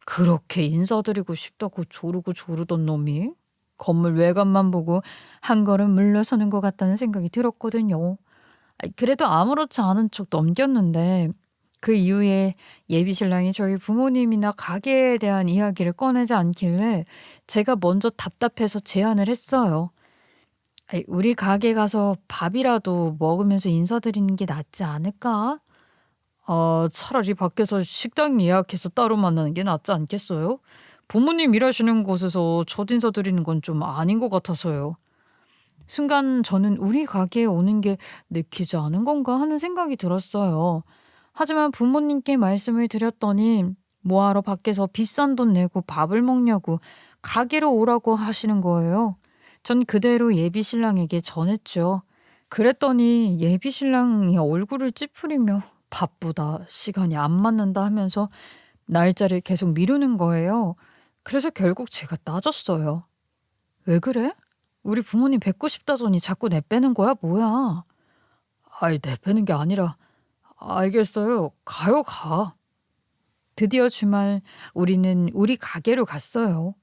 그렇게 인사드리고 싶다고 조르던 놈이 건물 외관만 보고 한 걸음 물러서는 것 같다는 생각이 들었거든요. 그래도 아무렇지 않은 척 넘겼는데 그 이후에 예비 신랑이 저희 부모님이나 가게에 대한 이야기를 꺼내지 않길래 제가 먼저 답답해서 제안을 했어요. 우리 가게 가서 밥이라도 먹으면서 인사드리는 게 낫지 않을까? 차라리 밖에서 식당 예약해서 따로 만나는 게 낫지 않겠어요? 부모님 일하시는 곳에서 첫 인사드리는 건 좀 아닌 것 같아서요. 순간 저는 우리 가게에 오는 게 내키지 않은 건가 하는 생각이 들었어요. 하지만 부모님께 말씀을 드렸더니 뭐하러 밖에서 비싼 돈 내고 밥을 먹냐고 가게로 오라고 하시는 거예요. 전 그대로 예비 신랑에게 전했죠. 그랬더니 예비 신랑이 얼굴을 찌푸리며 바쁘다, 시간이 안 맞는다 하면서 날짜를 계속 미루는 거예요. 그래서 결국 제가 따졌어요. 왜 그래? 우리 부모님 뵙고 싶다더니 자꾸 내빼는 거야? 뭐야? 내빼는 게 아니라 알겠어요. 가요, 가. 드디어 주말 우리는 우리 가게로 갔어요.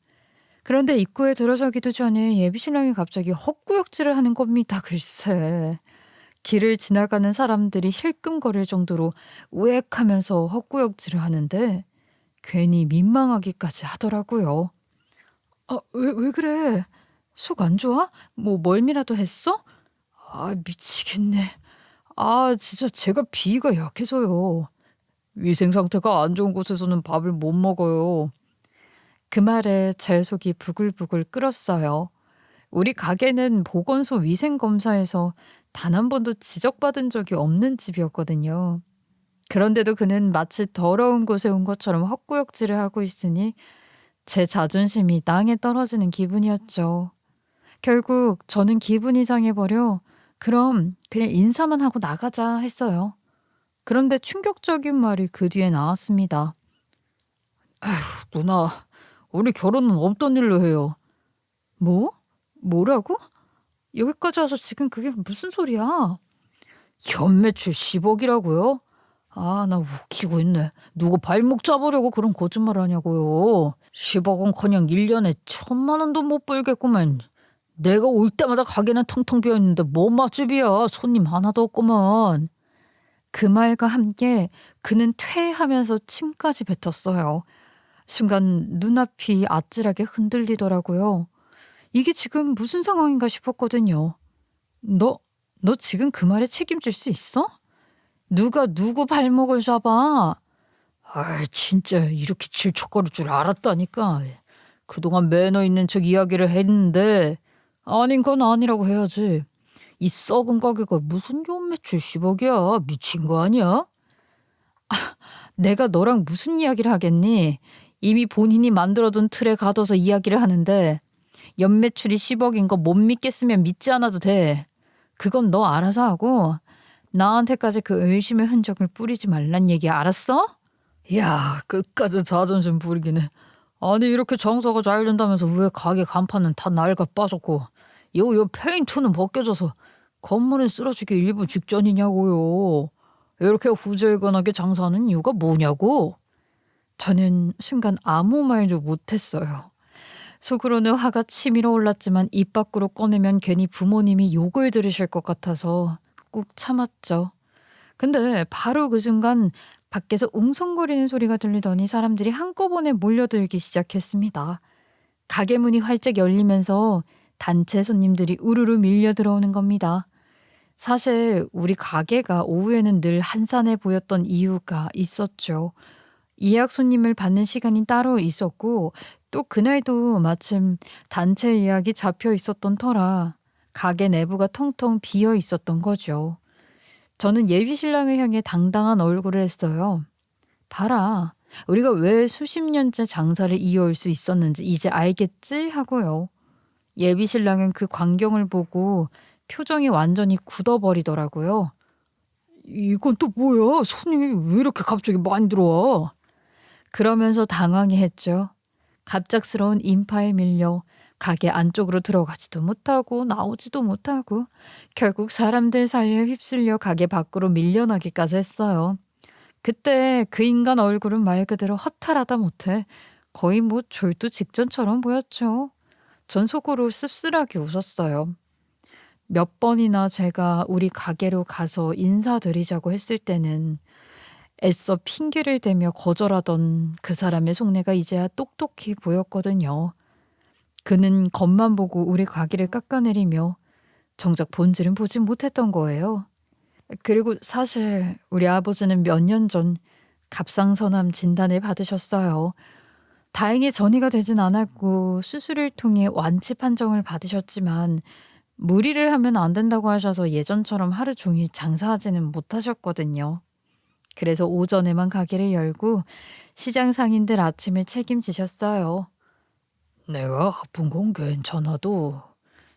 그런데 입구에 들어서기도 전에 예비 신랑이 갑자기 헛구역질을 하는 겁니다. 글쎄. 길을 지나가는 사람들이 힐끔거릴 정도로 우웩하면서 헛구역질을 하는데 괜히 민망하기까지 하더라고요. 왜 그래? 속 안 좋아? 뭐 멀미라도 했어? 미치겠네. 진짜 제가 비위가 약해서요. 위생 상태가 안 좋은 곳에서는 밥을 못 먹어요. 그 말에 제 속이 부글부글 끓었어요. 우리 가게는 보건소 위생검사에서 단 한 번도 지적받은 적이 없는 집이었거든요. 그런데도 그는 마치 더러운 곳에 온 것처럼 헛구역질을 하고 있으니 제 자존심이 땅에 떨어지는 기분이었죠. 결국 저는 기분이 상해버려 그럼 그냥 인사만 하고 나가자 했어요. 그런데 충격적인 말이 그 뒤에 나왔습니다. 누나, 우리 결혼은 없던 일로 해요. 뭐? 뭐라고? 여기까지 와서 지금 그게 무슨 소리야? 연매출 10억이라고요? 나 웃기고 있네. 누구 발목 잡으려고 그런 거짓말 하냐고요. 10억은커녕 1년에 1,000만 원도 못 벌겠구만. 내가 올 때마다 가게는 텅텅 비어있는데 뭔 맛집이야. 손님 하나도 없구만. 그 말과 함께 그는 퇴하면서 침까지 뱉었어요. 순간 눈앞이 아찔하게 흔들리더라고요. 이게 지금 무슨 상황인가 싶었거든요. 너 지금 그 말에 책임질 수 있어? 누가 누구 발목을 잡아? 진짜 이렇게 질척거릴 줄 알았다니까. 그동안 매너 있는 척 이야기를 했는데 아닌 건 아니라고 해야지. 이 썩은 가게가 무슨 연매출 10억이야. 미친 거 아니야? 내가 너랑 무슨 이야기를 하겠니? 이미 본인이 만들어둔 틀에 가둬서 이야기를 하는데 연매출이 10억인 거 못 믿겠으면 믿지 않아도 돼. 그건 너 알아서 하고 나한테까지 그 의심의 흔적을 뿌리지 말란 얘기 알았어? 야, 끝까지 자존심 부리기네. 아니 이렇게 장사가 잘 된다면서 왜 가게 간판은 다 낡아 빠졌고 요 페인트는 벗겨져서 건물이 쓰러지기 일부 직전이냐고요. 이렇게 후질근하게 장사하는 이유가 뭐냐고? 저는 순간 아무 말도 못했어요. 속으로는 화가 치밀어 올랐지만 입 밖으로 꺼내면 괜히 부모님이 욕을 들으실 것 같아서 꾹 참았죠. 근데 바로 그 순간 밖에서 웅성거리는 소리가 들리더니 사람들이 한꺼번에 몰려들기 시작했습니다. 가게 문이 활짝 열리면서 단체 손님들이 우르르 밀려 들어오는 겁니다. 사실 우리 가게가 오후에는 늘 한산해 보였던 이유가 있었죠. 예약 손님을 받는 시간이 따로 있었고 또 그날도 마침 단체 예약이 잡혀 있었던 터라 가게 내부가 텅텅 비어 있었던 거죠. 저는 예비 신랑을 향해 당당한 얼굴을 했어요. 봐라. 우리가 왜 수십 년째 장사를 이어올 수 있었는지 이제 알겠지? 하고요. 예비 신랑은 그 광경을 보고 표정이 완전히 굳어버리더라고요. 이건 또 뭐야? 손님이 왜 이렇게 갑자기 많이 들어와? 그러면서 당황해했죠. 갑작스러운 인파에 밀려 가게 안쪽으로 들어가지도 못하고 나오지도 못하고 결국 사람들 사이에 휩쓸려 가게 밖으로 밀려나기까지 했어요. 그때 그 인간 얼굴은 말 그대로 허탈하다 못해 거의 뭐 졸도 직전처럼 보였죠. 전 속으로 씁쓸하게 웃었어요. 몇 번이나 제가 우리 가게로 가서 인사드리자고 했을 때는 애써 핑계를 대며 거절하던 그 사람의 속내가 이제야 똑똑히 보였거든요. 그는 겉만 보고 우리 가게를 깎아내리며 정작 본질은 보지 못했던 거예요. 그리고 사실 우리 아버지는 몇 년 전 갑상선암 진단을 받으셨어요. 다행히 전이가 되진 않았고 수술을 통해 완치 판정을 받으셨지만 무리를 하면 안 된다고 하셔서 예전처럼 하루 종일 장사하지는 못하셨거든요. 그래서 오전에만 가게를 열고 시장 상인들 아침을 책임지셨어요. 내가 아픈 건 괜찮아도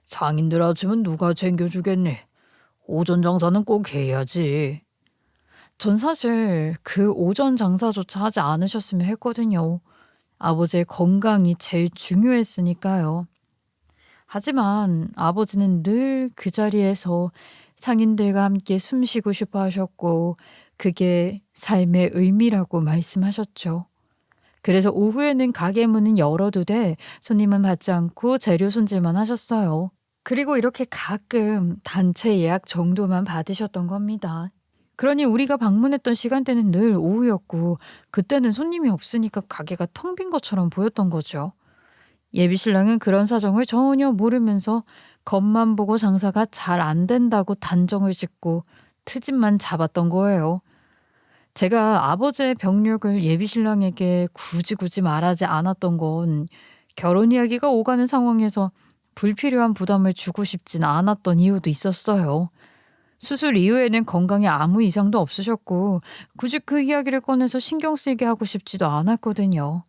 상인들 아침은 누가 챙겨주겠니? 오전 장사는 꼭 해야지. 전 사실 그 오전 장사조차 하지 않으셨으면 했거든요. 아버지의 건강이 제일 중요했으니까요. 하지만 아버지는 늘 그 자리에서 상인들과 함께 숨쉬고 싶어 하셨고 그게 삶의 의미라고 말씀하셨죠. 그래서 오후에는 가게 문은 열어두되 손님은 받지 않고 재료 손질만 하셨어요. 그리고 이렇게 가끔 단체 예약 정도만 받으셨던 겁니다. 그러니 우리가 방문했던 시간대는 늘 오후였고 그때는 손님이 없으니까 가게가 텅 빈 것처럼 보였던 거죠. 예비 신랑은 그런 사정을 전혀 모르면서 겉만 보고 장사가 잘 안 된다고 단정을 짓고 트집만 잡았던 거예요. 제가 아버지의 병력을 예비 신랑에게 굳이 말하지 않았던 건 결혼 이야기가 오가는 상황에서 불필요한 부담을 주고 싶진 않았던 이유도 있었어요. 수술 이후에는 건강에 아무 이상도 없으셨고 굳이 그 이야기를 꺼내서 신경 쓰이게 하고 싶지도 않았거든요.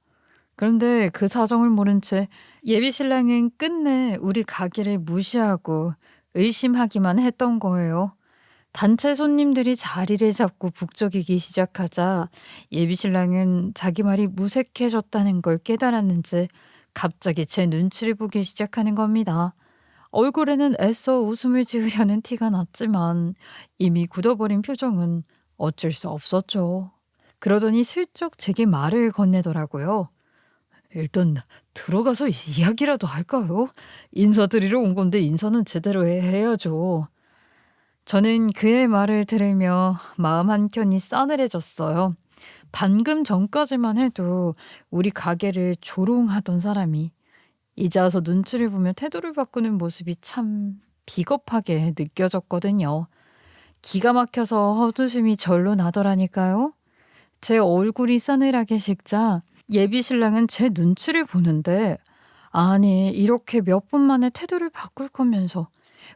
그런데 그 사정을 모른 채 예비 신랑은 끝내 우리 가게를 무시하고 의심하기만 했던 거예요. 단체 손님들이 자리를 잡고 북적이기 시작하자 예비 신랑은 자기 말이 무색해졌다는 걸 깨달았는지 갑자기 제 눈치를 보기 시작하는 겁니다. 얼굴에는 애써 웃음을 지으려는 티가 났지만 이미 굳어버린 표정은 어쩔 수 없었죠. 그러더니 슬쩍 제게 말을 건네더라고요. 일단 들어가서 이야기라도 할까요? 인사드리러 온 건데 인사는 제대로 해야죠. 저는 그의 말을 들으며 마음 한켠이 싸늘해졌어요. 방금 전까지만 해도 우리 가게를 조롱하던 사람이 이제 와서 눈치를 보며 태도를 바꾸는 모습이 참 비겁하게 느껴졌거든요. 기가 막혀서 헛웃음이 절로 나더라니까요. 제 얼굴이 싸늘하게 식자 예비 신랑은 제 눈치를 보는데 아니 이렇게 몇 분 만에 태도를 바꿀 거면서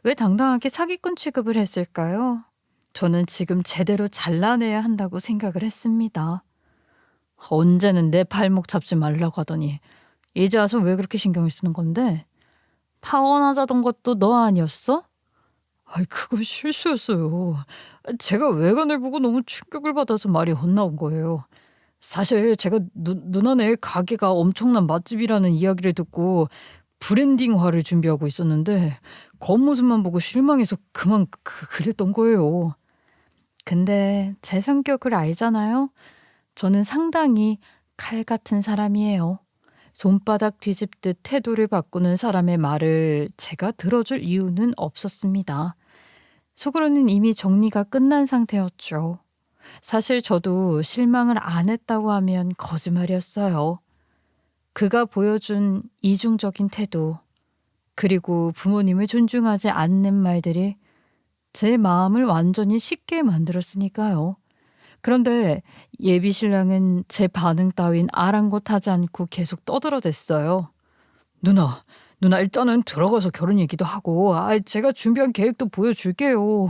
왜 당당하게 사기꾼 취급을 했을까요? 저는 지금 제대로 잘라내야 한다고 생각을 했습니다. 언제는 내 발목 잡지 말라고 하더니 이제 와서 왜 그렇게 신경을 쓰는 건데? 파혼하자던 것도 너 아니었어? 아이 그건 실수였어요. 제가 외관을 보고 너무 충격을 받아서 말이 헛나온 거예요. 사실 제가 누나네 가게가 엄청난 맛집이라는 이야기를 듣고 브랜딩화를 준비하고 있었는데 겉모습만 보고 실망해서 그만 그랬던 거예요. 근데 제 성격을 알잖아요. 저는 상당히 칼 같은 사람이에요. 손바닥 뒤집듯 태도를 바꾸는 사람의 말을 제가 들어줄 이유는 없었습니다. 속으로는 이미 정리가 끝난 상태였죠. 사실 저도 실망을 안 했다고 하면 거짓말이었어요. 그가 보여준 이중적인 태도, 그리고 부모님을 존중하지 않는 말들이 제 마음을 완전히 쉽게 만들었으니까요. 그런데 예비 신랑은 제 반응 따윈 아랑곳하지 않고 계속 떠들어댔어요. 누나 일단은 들어가서 결혼 얘기도 하고 제가 준비한 계획도 보여줄게요.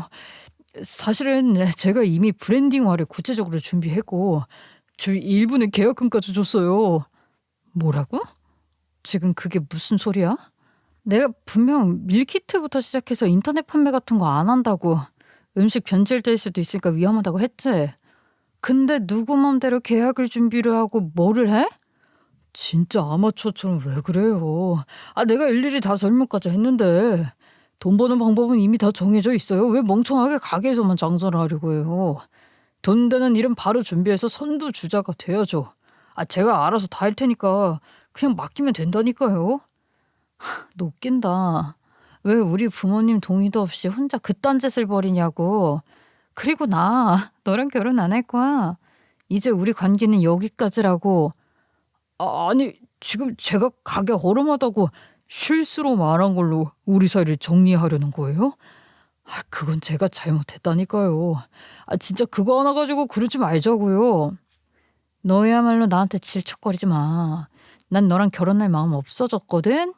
사실은 제가 이미 브랜딩화를 구체적으로 준비했고 저희 일부는 계약금까지 줬어요. 뭐라고? 지금 그게 무슨 소리야? 내가 분명 밀키트부터 시작해서 인터넷 판매 같은 거 안 한다고, 음식 변질될 수도 있으니까 위험하다고 했지. 근데 누구 맘대로 계약을 준비를 하고 뭐를 해? 진짜 아마추어처럼 왜 그래요? 내가 일일이 다 설명까지 했는데 돈 버는 방법은 이미 다 정해져 있어요. 왜 멍청하게 가게에서만 장사를 하려고 해요? 돈 되는 일은 바로 준비해서 선두주자가 돼야죠. 제가 알아서 다 할 테니까 그냥 맡기면 된다니까요. 너 웃긴다. 왜 우리 부모님 동의도 없이 혼자 그딴 짓을 벌이냐고. 그리고 나 너랑 결혼 안 할 거야. 이제 우리 관계는 여기까지라고. 아니 지금 제가 가게 허름하다고 실수로 말한 걸로 우리 사이를 정리하려는 거예요? 그건 제가 잘못했다니까요. 진짜 그거 하나 가지고 그러지 말자고요. 너야말로 나한테 질척거리지 마. 난 너랑 결혼할 마음 없어졌거든.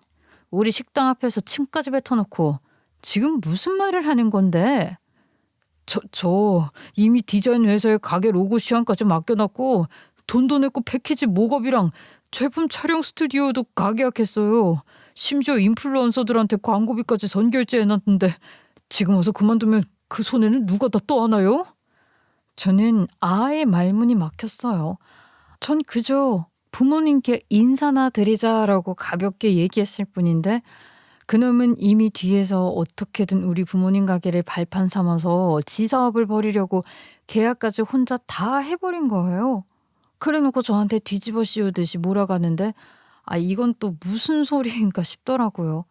우리 식당 앞에서 침까지 뱉어놓고 지금 무슨 말을 하는 건데? 저 이미 디자인 회사에 가게 로고 시안까지 맡겨놨고 돈도 냈고 패키지 목업이랑 제품 촬영 스튜디오도 가게 약했어요. 심지어 인플루언서들한테 광고비까지 선결제해놨는데 지금 와서 그만두면 그 손해는 누가 다 떠안아요? 저는 아예 말문이 막혔어요. 전 그저 부모님께 인사나 드리자라고 가볍게 얘기했을 뿐인데 그놈은 이미 뒤에서 어떻게든 우리 부모님 가게를 발판 삼아서 지 사업을 벌이려고 계약까지 혼자 다 해버린 거예요. 그래놓고 저한테 뒤집어 씌우듯이 몰아가는데 이건 또 무슨 소리인가 싶더라고요.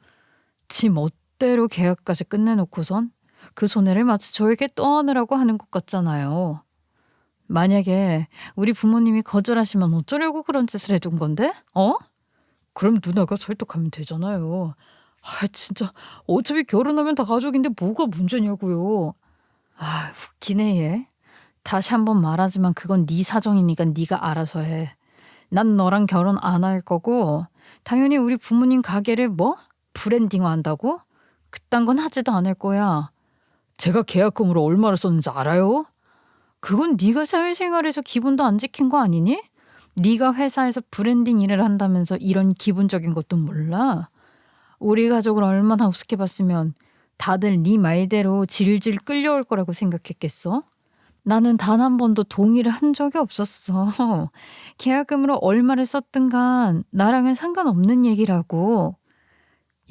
지 멋대로 계약까지 끝내놓고선 그 손해를 마치 저에게 떠안으라고 하는 것 같잖아요. 만약에 우리 부모님이 거절하시면 어쩌려고 그런 짓을 해둔 건데? 그럼 누나가 설득하면 되잖아요. 진짜 어차피 결혼하면 다 가족인데 뭐가 문제냐고요. 웃기네 얘. 다시 한번 말하지만 그건 네 사정이니까 네가 알아서 해. 난 너랑 결혼 안 할 거고 당연히 우리 부모님 가게를 브랜딩화 한다고? 그딴 건 하지도 않을 거야. 제가 계약금으로 얼마를 썼는지 알아요? 그건 네가 사회생활에서 기본도 안 지킨 거 아니니? 네가 회사에서 브랜딩 일을 한다면서 이런 기본적인 것도 몰라? 우리 가족을 얼마나 우습게 봤으면 다들 네 말대로 질질 끌려올 거라고 생각했겠어? 나는 단 한 번도 동의를 한 적이 없었어. 계약금으로 얼마를 썼든 간 나랑은 상관없는 얘기라고.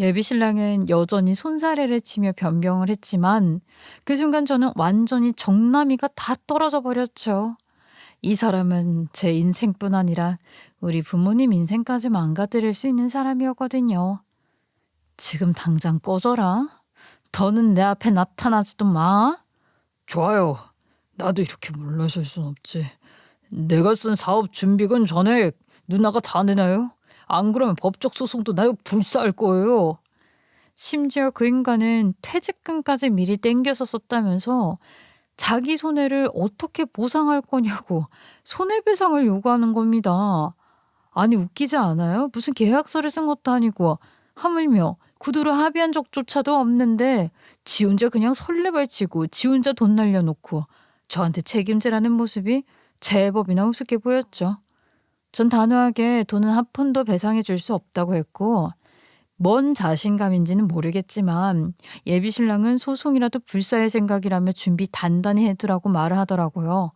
예비 신랑은 여전히 손사래를 치며 변명을 했지만 그 순간 저는 완전히 정나미가 다 떨어져 버렸죠. 이 사람은 제 인생뿐 아니라 우리 부모님 인생까지 망가뜨릴 수 있는 사람이었거든요. 지금 당장 꺼져라. 더는 내 앞에 나타나지도 마. 좋아요. 나도 이렇게 물러설 순 없지. 내가 쓴 사업 준비금 전에 누나가 다 내나요? 안 그러면 법적 소송도 나요 불사할 거예요. 심지어 그 인간은 퇴직금까지 미리 땡겨서 썼다면서 자기 손해를 어떻게 보상할 거냐고 손해배상을 요구하는 겁니다. 아니 웃기지 않아요? 무슨 계약서를 쓴 것도 아니고 하물며 구두로 합의한 적조차도 없는데 지 혼자 그냥 설레발치고 지 혼자 돈 날려놓고 저한테 책임지라는 모습이 제법이나 우습게 보였죠. 전 단호하게 돈은 한 푼도 배상해 줄 수 없다고 했고 뭔 자신감인지는 모르겠지만 예비 신랑은 소송이라도 불사할 생각이라며 준비 단단히 해두라고 말을 하더라고요.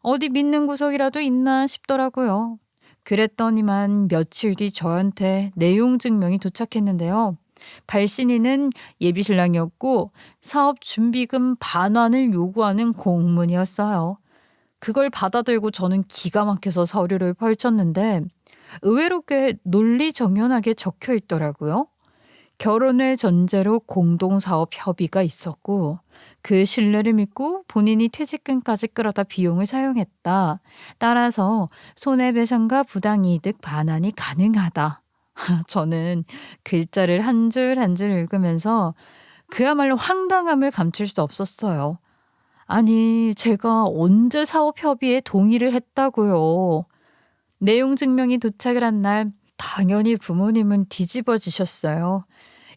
어디 믿는 구석이라도 있나 싶더라고요. 그랬더니만 며칠 뒤 저한테 내용 증명이 도착했는데요. 발신인은 예비 신랑이었고 사업 준비금 반환을 요구하는 공문이었어요. 그걸 받아들고 저는 기가 막혀서 서류를 펼쳤는데 의외로 꽤 논리정연하게 적혀 있더라고요. 결혼을 전제로 공동사업 협의가 있었고 그 신뢰를 믿고 본인이 퇴직금까지 끌어다 비용을 사용했다. 따라서 손해배상과 부당이득 반환이 가능하다. 저는 글자를 한 줄 한 줄 읽으면서 그야말로 황당함을 감출 수 없었어요. 아니, 제가 언제 사업 협의에 동의를 했다고요. 내용 증명이 도착을 한 날 당연히 부모님은 뒤집어지셨어요.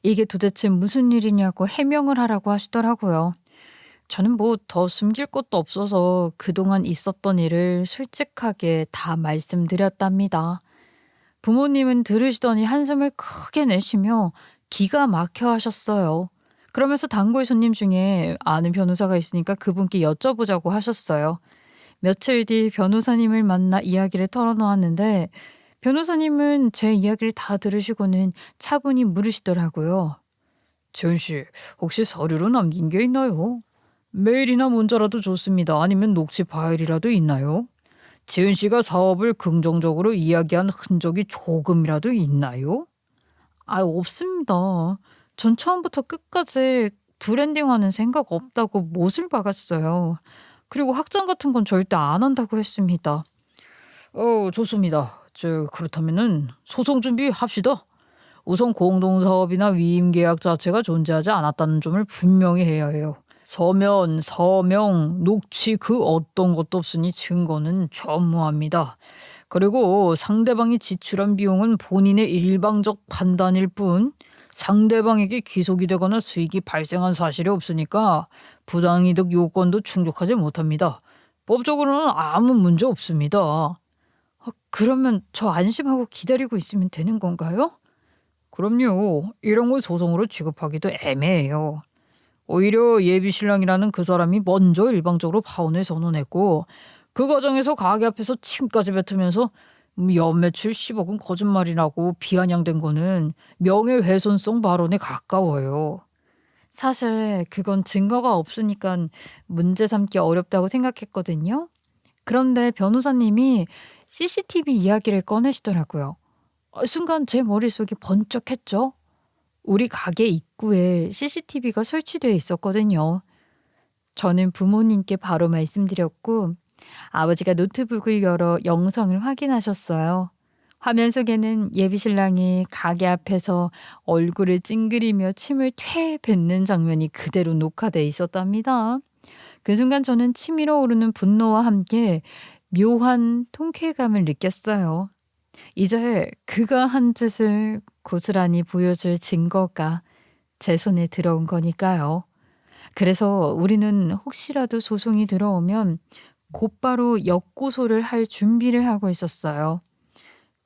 이게 도대체 무슨 일이냐고 해명을 하라고 하시더라고요. 저는 뭐 더 숨길 것도 없어서 그동안 있었던 일을 솔직하게 다 말씀드렸답니다. 부모님은 들으시더니 한숨을 크게 내쉬며 기가 막혀 하셨어요. 그러면서 단골 손님 중에 아는 변호사가 있으니까 그분께 여쭤보자고 하셨어요. 며칠 뒤 변호사님을 만나 이야기를 털어놓았는데 변호사님은 제 이야기를 다 들으시고는 차분히 물으시더라고요. 재훈 씨, 혹시 서류로 남긴 게 있나요? 메일이나 문자라도 좋습니다. 아니면 녹취 파일이라도 있나요? 재훈 씨가 사업을 긍정적으로 이야기한 흔적이 조금이라도 있나요? 아, 없습니다. 전 처음부터 끝까지 브랜딩하는 생각 없다고 못을 박았어요. 그리고 확장 같은 건 절대 안 한다고 했습니다. 좋습니다. 그렇다면은 소송 준비합시다. 우선 공동사업이나 위임계약 자체가 존재하지 않았다는 점을 분명히 해야 해요. 서면, 서명, 녹취 그 어떤 것도 없으니 증거는 전무합니다. 그리고 상대방이 지출한 비용은 본인의 일방적 판단일 뿐 상대방에게 기속이 되거나 수익이 발생한 사실이 없으니까 부당이득 요건도 충족하지 못합니다. 법적으로는 아무 문제 없습니다. 그러면 저 안심하고 기다리고 있으면 되는 건가요? 그럼요. 이런 걸 소송으로 취급하기도 애매해요. 오히려 예비신랑이라는 그 사람이 먼저 일방적으로 파혼을 선언했고 그 과정에서 가게 앞에서 침까지 뱉으면서 연매출 10억은 거짓말이라고 비아냥된 거는 명예훼손성 발언에 가까워요. 사실 그건 증거가 없으니까 문제 삼기 어렵다고 생각했거든요. 그런데 변호사님이 CCTV 이야기를 꺼내시더라고요. 순간 제 머릿속이 번쩍했죠. 우리 가게 입구에 CCTV가 설치되어 있었거든요. 저는 부모님께 바로 말씀드렸고 아버지가 노트북을 열어 영상을 확인하셨어요. 화면 속에는 예비신랑이 가게 앞에서 얼굴을 찡그리며 침을 퇴 뱉는 장면이 그대로 녹화돼 있었답니다. 그 순간 저는 치밀어 오르는 분노와 함께 묘한 통쾌감을 느꼈어요. 이제 그가 한 짓을 고스란히 보여줄 증거가 제 손에 들어온 거니까요. 그래서 우리는 혹시라도 소송이 들어오면 곧바로 역고소를 할 준비를 하고 있었어요.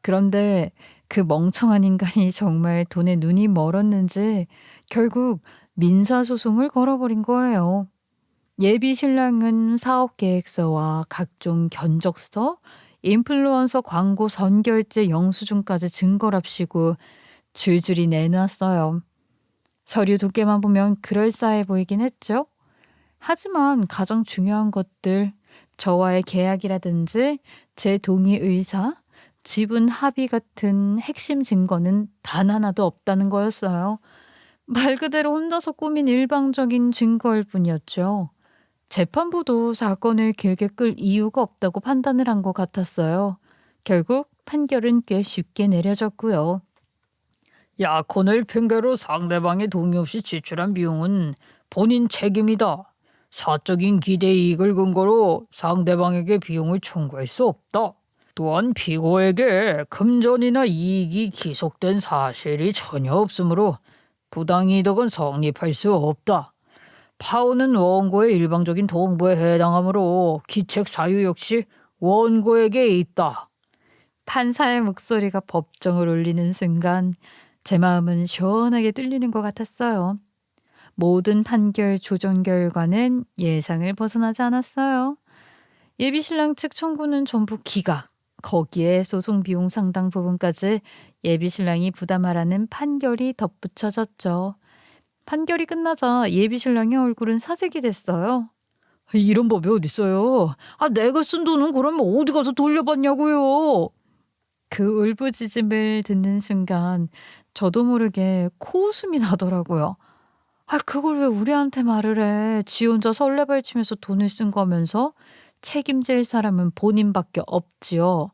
그런데 그 멍청한 인간이 정말 돈에 눈이 멀었는지 결국 민사소송을 걸어버린 거예요. 예비 신랑은 사업계획서와 각종 견적서, 인플루언서 광고 선결제 영수증까지 증거랍시고 줄줄이 내놨어요. 서류 두께만 보면 그럴싸해 보이긴 했죠. 하지만 가장 중요한 것들, 저와의 계약이라든지 제 동의 의사, 지분 합의 같은 핵심 증거는 단 하나도 없다는 거였어요. 말 그대로 혼자서 꾸민 일방적인 증거일 뿐이었죠. 재판부도 사건을 길게 끌 이유가 없다고 판단을 한 것 같았어요. 결국 판결은 꽤 쉽게 내려졌고요. 약혼을 핑계로 상대방의 동의 없이 지출한 비용은 본인 책임이다. 사적인 기대 이익을 근거로 상대방에게 비용을 청구할 수 없다. 또한 피고에게 금전이나 이익이 기속된 사실이 전혀 없으므로 부당이득은 성립할 수 없다. 파혼은 원고의 일방적인 동부에 해당하므로 기책 사유 역시 원고에게 있다. 판사의 목소리가 법정을 울리는 순간 제 마음은 시원하게 뚫리는 것 같았어요. 모든 판결 조정 결과는 예상을 벗어나지 않았어요. 예비신랑 측 청구는 전부 기각, 거기에 소송 비용 상당 부분까지 예비신랑이 부담하라는 판결이 덧붙여졌죠. 판결이 끝나자 예비신랑의 얼굴은 사색이 됐어요. 이런 법이 어딨어요. 내가 쓴 돈은 그러면 어디 가서 돌려받냐고요. 그 울부짖음을 듣는 순간 저도 모르게 코웃음이 나더라고요. 그걸 왜 우리한테 말을 해. 지 혼자 설레발치면서 돈을 쓴 거면서 책임질 사람은 본인밖에 없지요.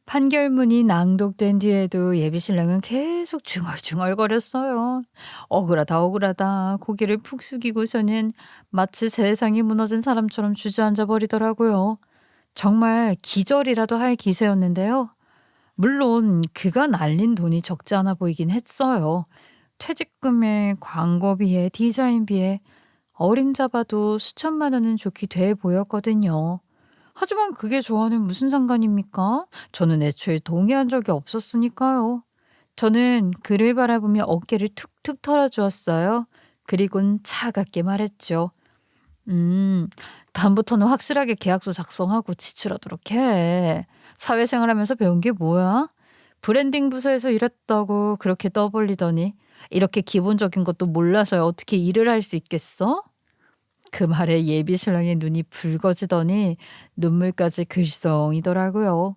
판결문이 낭독된 뒤에도 예비신랑은 계속 중얼중얼거렸어요. 억울하다 억울하다 고개를 푹 숙이고서는 마치 세상이 무너진 사람처럼 주저앉아 버리더라고요. 정말 기절이라도 할 기세였는데요. 물론 그가 날린 돈이 적지 않아 보이긴 했어요. 퇴직금에 광고비에 디자인비에 어림잡아도 수천만 원은 좋게 돼 보였거든요. 하지만 그게 저와는 무슨 상관입니까? 저는 애초에 동의한 적이 없었으니까요. 저는 그를 바라보며 어깨를 툭툭 털어주었어요. 그리곤 차갑게 말했죠. 다음부터는 확실하게 계약서 작성하고 지출하도록 해. 사회생활하면서 배운 게 뭐야? 브랜딩 부서에서 일했다고 그렇게 떠벌리더니 이렇게 기본적인 것도 몰라서 어떻게 일을 할 수 있겠어? 그 말에 예비신랑의 눈이 붉어지더니 눈물까지 글썽이더라고요.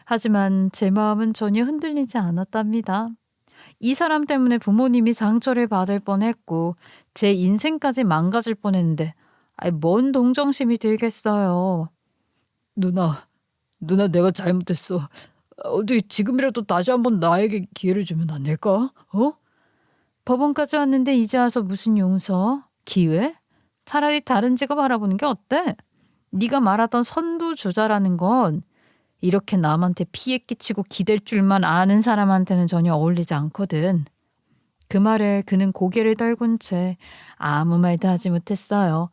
하지만 제 마음은 전혀 흔들리지 않았답니다. 이 사람 때문에 부모님이 상처를 받을 뻔했고 제 인생까지 망가질 뻔했는데 뭔 동정심이 들겠어요. 누나 내가 잘못했어. 어떻게 지금이라도 다시 한번 나에게 기회를 주면 안 될까? 어? 법원까지 왔는데 이제 와서 무슨 용서? 기회? 차라리 다른 직업 알아보는 게 어때? 네가 말하던 선두주자라는 건 이렇게 남한테 피해 끼치고 기댈 줄만 아는 사람한테는 전혀 어울리지 않거든. 그 말에 그는 고개를 떨군 채 아무 말도 하지 못했어요.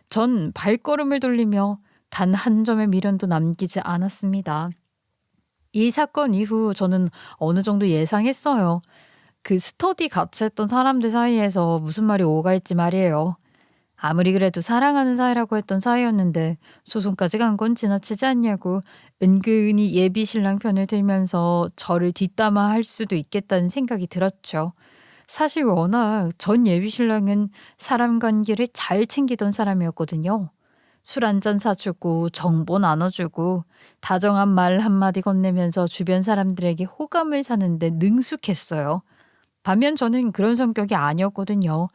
전 발걸음을 돌리며 단 한 점의 미련도 남기지 않았습니다. 이 사건 이후 저는 어느 정도 예상했어요. 그 스터디 같이 했던 사람들 사이에서 무슨 말이 오갈지 말이에요. 아무리 그래도 사랑하는 사이라고 했던 사이였는데 소송까지 간 건 지나치지 않냐고 은근히 예비신랑 편을 들면서 저를 뒷담화 할 수도 있겠다는 생각이 들었죠. 사실 워낙 전 예비신랑은 사람 관계를 잘 챙기던 사람이었거든요. 술 한 잔 사주고 정보 나눠주고 다정한 말 한마디 건네면서 주변 사람들에게 호감을 사는데 능숙했어요. 반면 저는 그런 성격이 아니었거든요.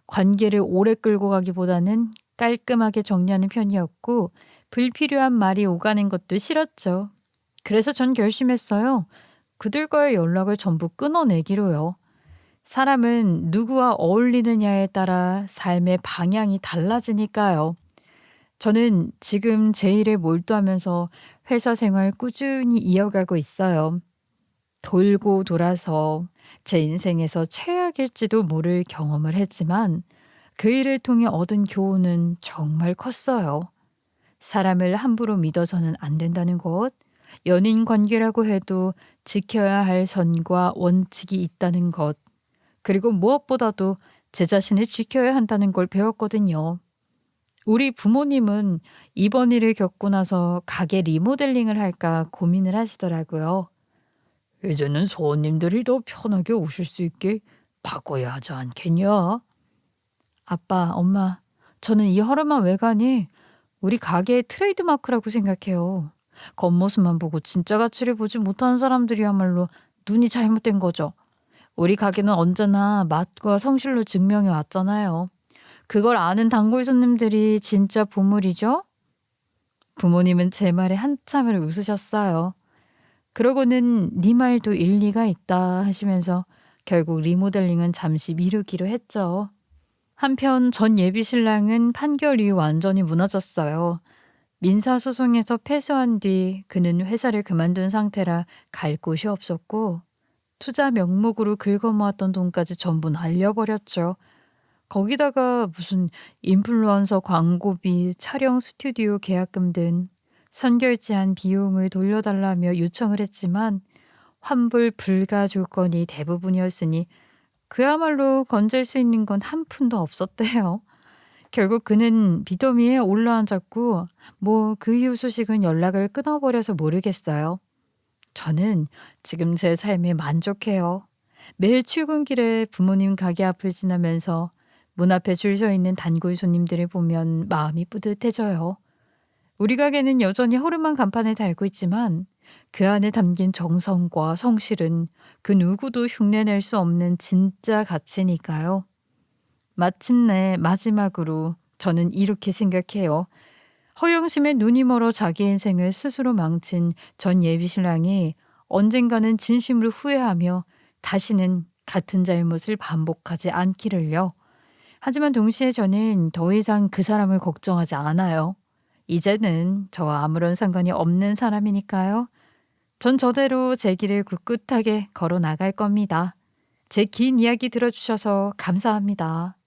관계를 오래 끌고 가기보다는 깔끔하게 정리하는 편이었고 불필요한 말이 오가는 것도 싫었죠. 그래서 전 결심했어요. 그들과의 연락을 전부 끊어내기로요. 사람은 누구와 어울리느냐에 따라 삶의 방향이 달라지니까요. 저는 지금 제 일에 몰두하면서 회사 생활 꾸준히 이어가고 있어요. 돌고 돌아서 제 인생에서 최악일지도 모를 경험을 했지만 그 일을 통해 얻은 교훈은 정말 컸어요. 사람을 함부로 믿어서는 안 된다는 것, 연인 관계라고 해도 지켜야 할 선과 원칙이 있다는 것, 그리고 무엇보다도 제 자신을 지켜야 한다는 걸 배웠거든요. 우리 부모님은 이번 일을 겪고 나서 가게 리모델링을 할까 고민을 하시더라고요. 이제는 손님들이 더 편하게 오실 수 있게 바꿔야 하지 않겠냐? 아빠, 엄마, 저는 이 허름한 외관이 우리 가게의 트레이드마크라고 생각해요. 겉모습만 보고 진짜 가치를 보지 못하는 사람들이야말로 눈이 잘못된 거죠. 우리 가게는 언제나 맛과 성실로 증명해 왔잖아요. 그걸 아는 단골 손님들이 진짜 보물이죠? 부모님은 제 말에 한참을 웃으셨어요. 그러고는 네 말도 일리가 있다 하시면서 결국 리모델링은 잠시 미루기로 했죠. 한편 전 예비신랑은 판결 이후 완전히 무너졌어요. 민사소송에서 패소한 뒤 그는 회사를 그만둔 상태라 갈 곳이 없었고 투자 명목으로 긁어모았던 돈까지 전부 날려버렸죠. 거기다가 무슨 인플루언서 광고비, 촬영 스튜디오 계약금 등 선결제한 비용을 돌려달라며 요청을 했지만 환불 불가 조건이 대부분이었으니 그야말로 건질 수 있는 건 한 푼도 없었대요. 결국 그는 비더미에 올라앉았고 그 이후 소식은 연락을 끊어버려서 모르겠어요. 저는 지금 제 삶에 만족해요. 매일 출근길에 부모님 가게 앞을 지나면서 문 앞에 줄 서 있는 단골 손님들을 보면 마음이 뿌듯해져요. 우리 가게는 여전히 허름한 간판을 달고 있지만 그 안에 담긴 정성과 성실은 그 누구도 흉내낼 수 없는 진짜 가치니까요. 마침내 마지막으로 저는 이렇게 생각해요. 허영심에 눈이 멀어 자기 인생을 스스로 망친 전 예비신랑이 언젠가는 진심으로 후회하며 다시는 같은 잘못을 반복하지 않기를요. 하지만 동시에 저는 더 이상 그 사람을 걱정하지 않아요. 이제는 저와 아무런 상관이 없는 사람이니까요. 전 저대로 제 길을 꿋꿋하게 걸어 나갈 겁니다. 제 긴 이야기 들어주셔서 감사합니다.